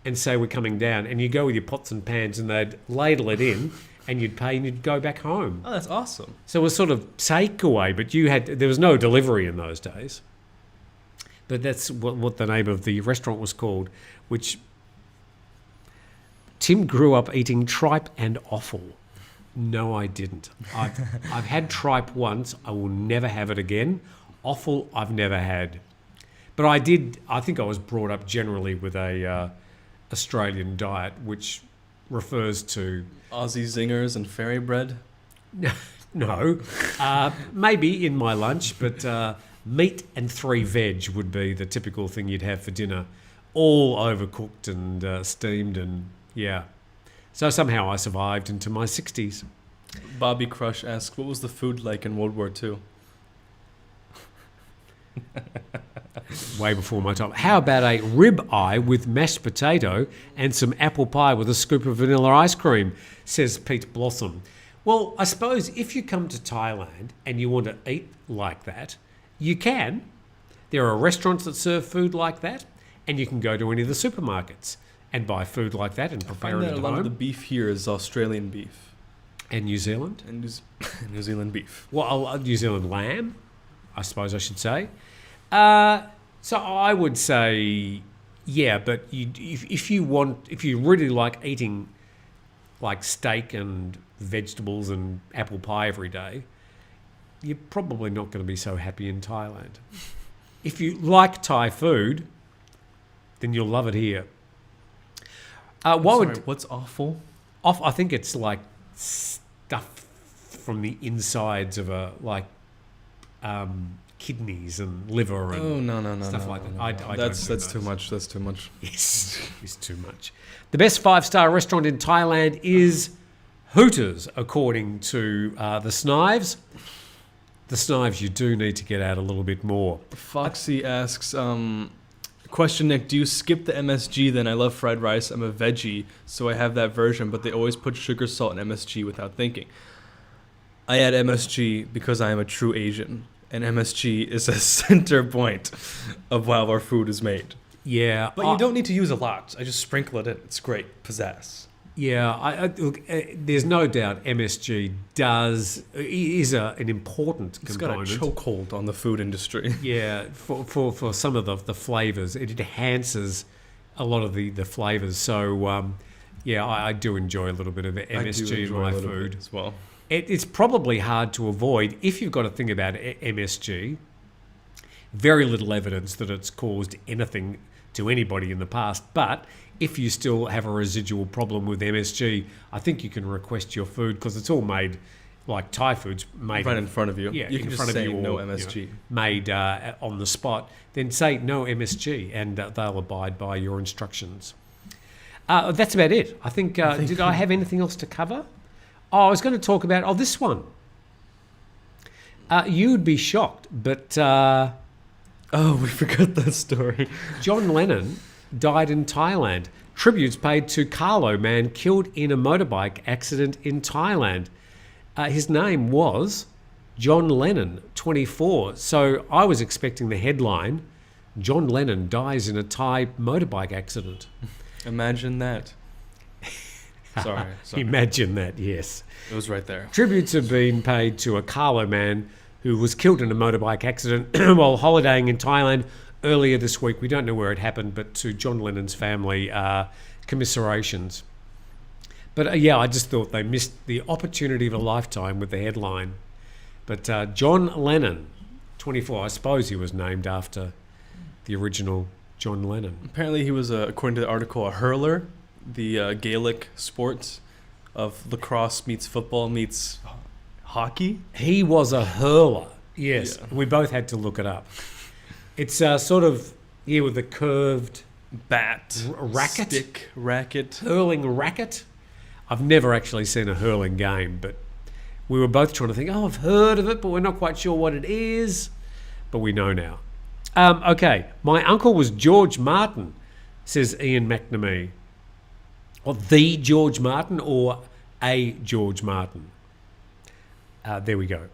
and say, we're coming down. And you go with your pots and pans and they'd ladle it in and you'd pay and you'd go back home. Oh, that's awesome. So it was sort of takeaway, but there was no delivery in those days. But that's what the name of the restaurant was called, which Tim grew up eating tripe and offal. No, I didn't. I've had tripe once. I will never have it again. Offal, I've never had. But I think I was brought up generally with a Australian diet, which refers to... Aussie zingers and fairy bread? No. Maybe in my lunch, but meat and 3 veg would be the typical thing you'd have for dinner. All overcooked and steamed and, yeah. So somehow I survived into my 60s. Bobby Crush asks, what was the food like in World War II? Way before my time. How about a rib eye with mashed potato and some apple pie with a scoop of vanilla ice cream, says Pete Blossom. Well, I suppose if you come to Thailand and you want to eat like that, you can. There are restaurants that serve food like that, and you can go to any of the supermarkets and buy food like that and prepare it at home. A lot of the beef here is Australian beef. And New Zealand? And New Zealand beef. Well, New Zealand lamb, I suppose I should say. So I would say, yeah, but if you really like eating like steak and vegetables and apple pie every day, you're probably not going to be so happy in Thailand. If you like Thai food, then you'll love it here. What's awful? I think it's like stuff from the insides of kidneys and liver and stuff like that. That's too much. That's too much. Yes, it's too much. The best 5-star restaurant in Thailand is Hooters, according to the Snives. The Snives, you do need to get out a little bit more. Foxy asks, question, Nick, do you skip the MSG then? I love fried rice. I'm a veggie, so I have that version, but they always put sugar, salt, and MSG without thinking. I add MSG because I am a true Asian, and MSG is a center point of how our food is made. Yeah. But you don't need to use a lot. I just sprinkle it in. It's great. Pizzazz. Yeah, there's no doubt MSG is an important component. It's got a chokehold on the food industry. Yeah, for some of the flavors, it enhances a lot of the flavors. So I do enjoy a little bit of MSG in my food as well. It's probably hard to avoid if you've got to think about MSG. Very little evidence that it's caused anything to anybody in the past, but if you still have a residual problem with MSG, I think you can request your food because it's all made like Thai food's made Right in front of you. Yeah, you in can just front of say you, or, no you know, MSG. made on the spot, then say no MSG, and they'll abide by your instructions. That's about it. I think. Did I have anything else to cover? Oh, I was going to talk about this one. You'd be shocked, but we forgot that story. John Lennon died in Thailand. Tributes paid to Carlo man killed in a motorbike accident in Thailand. His name was John Lennon, 24. So I was expecting the headline, John Lennon dies in a Thai motorbike accident. Imagine that. Sorry. Imagine that, yes. It was right there. Tributes have been paid to a Carlo man who was killed in a motorbike accident while holidaying in Thailand earlier this week. We don't know where it happened, but to John Lennon's family, commiserations. But I just thought they missed the opportunity of a lifetime with the headline. But John Lennon, 24, I suppose he was named after the original John Lennon. Apparently he was, according to the article, a hurler, the Gaelic sports of lacrosse meets football meets hockey. He was a hurler, yes. Yeah. We both had to look it up. It's sort of, with a curved bat, racket. Stick, racket. Hurling racket. I've never actually seen a hurling game, but we were both trying to think, I've heard of it, but we're not quite sure what it is. But we know now. Okay, my uncle was George Martin, says Ian McNamee. Or the George Martin or a George Martin. There we go.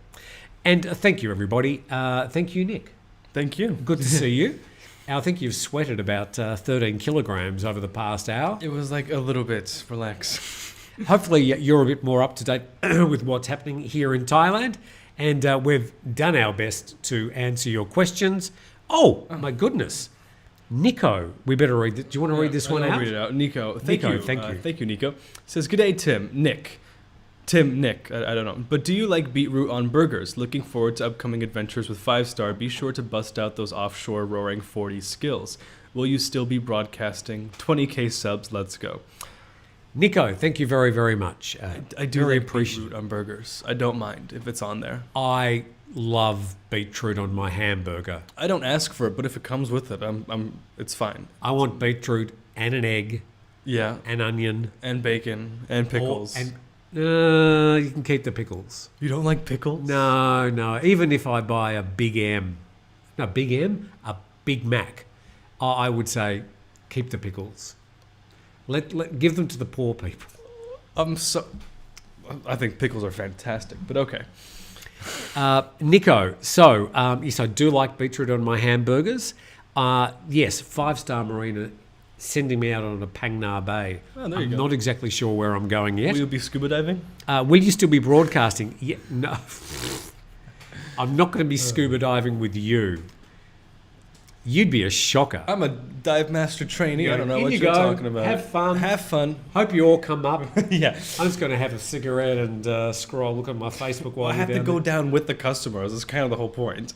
And thank you, everybody. Thank you, Nick. Thank you. Good to see you. I think you've sweated about 13 kilograms over the past hour. It was like a little bit. Relax. Hopefully you're a bit more up to date with what's happening here in Thailand. And we've done our best to answer your questions. Oh, my goodness. Nico, we better read it. Do you want to read this one out? I'll read it out. Nico, thank Nico, you. thank you. Thank you, Nico. Says, good day, Tim. Nick, I don't know. But do you like beetroot on burgers? Looking forward to upcoming adventures with 5-Star. Be sure to bust out those offshore roaring 40 skills. Will you still be broadcasting? 20K subs, let's go. Nico, thank you very, very much. I do very like beetroot on burgers. I don't mind if it's on there. I love beetroot on my hamburger. I don't ask for it, but if it comes with it, it's fine. I want beetroot and an egg. Yeah. An onion. And bacon. And pickles. You can keep the pickles. You don't like pickles? No. Even if I buy a Big Mac, I would say keep the pickles. Give them to the poor people. I think pickles are fantastic, but okay. Nico, so yes, I do like beetroot on my hamburgers. Yes, 5-Star Marina sending me out on a Pangna Bay. Oh, there you I'm go. not exactly sure where I'm going yet. Will you be scuba diving? Will you still be broadcasting? Yeah, no. I'm not going to be scuba diving with you. You'd be a shocker. I'm a dive master trainee. Yeah, I don't know in what you you're go. talking about. Have fun. Have fun. Hope you all come up. Yeah. I'm just going to have a cigarette and look at my Facebook while I have you're to down go down with the customers. That's kind of the whole point.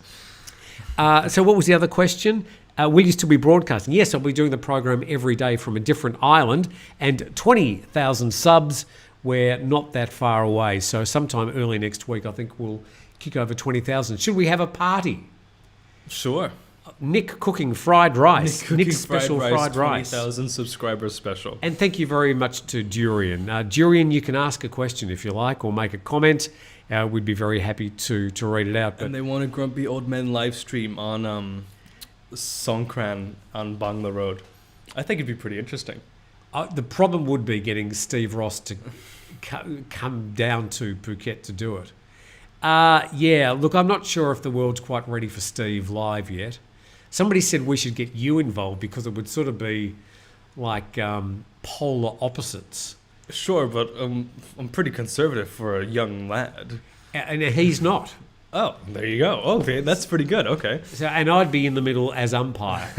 So what was the other question? Will you still be broadcasting? Yes, I'll be doing the program every day from a different island, and 20,000 subs. We're not that far away. So sometime early next week, I think we'll kick over 20,000. Should we have a party? Sure. Nick cooking fried rice. Nick's special fried rice. 20,000 subscribers special. And thank you very much to Durian. Durian, you can ask a question if you like or make a comment. We'd be very happy to read it out. But And they want a Grumpy Old Men live stream on Songkran on Bangla Road. I think it'd be pretty interesting. The problem would be getting Steve Ross to come down to Phuket to do it. Look, I'm not sure if the world's quite ready for Steve live yet. Somebody said we should get you involved because it would sort of be like polar opposites. Sure, but I'm pretty conservative for a young lad. And he's not. Oh, there you go. Okay, that's pretty good. Okay. So, and I'd be in the middle as umpire.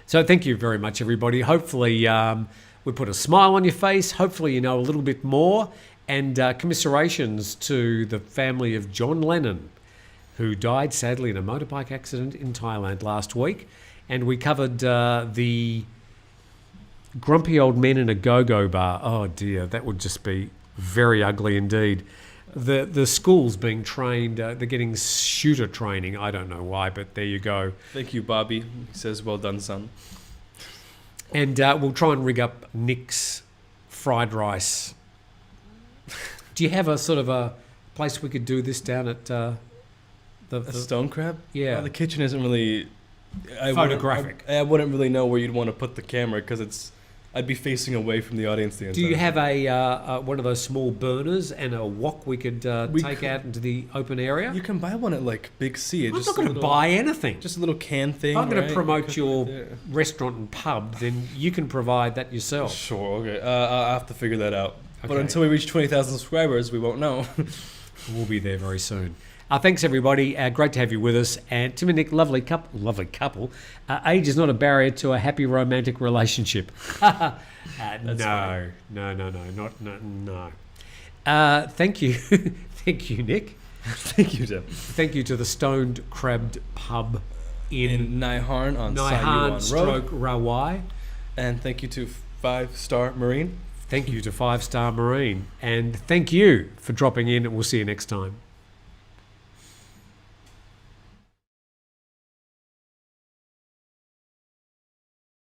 So thank you very much, everybody. Hopefully we put a smile on your face. Hopefully you know a little bit more. And commiserations to the family of John Lennon, who died sadly in a motorbike accident in Thailand last week. And we covered the grumpy old men in a go-go bar. Oh dear, that would just be very ugly indeed. the school's being trained. They're getting shooter training. I don't know why, but there you go. Thank you, Bobby. He says, "Well done, son." And we'll try and rig up Nick's fried rice. Do you have a sort of a place we could do this down at the Stone Crab? Yeah. The kitchen isn't really Photographic. I wouldn't really know where you'd want to put the camera because I'd be facing away from the audience the entire Do you have time. a one of those small burners and a wok we could take out into the open area? You can buy one at like Big C. I'm not going to buy anything. Just a little can thing. If I'm going to right? promote your Yeah. restaurant and pub, then you can provide that yourself. Sure. Okay. I'll have to figure that out. But Okay. until we reach 20,000 subscribers, we won't know. We'll be there very soon. Thanks, everybody. Great to have you with us. And Tim and Nick, lovely couple. Age is not a barrier to a happy romantic relationship. No. Thank you. Thank you, Nick. Thank you, Tim. Thank you to the Stoned Crabbed Pub In Naiharn on Naiharn Sayuan Road. Rawai. And thank you to 5-Star Marine. Thank you to 5 Star Marine. And thank you for dropping in, and we'll see you next time.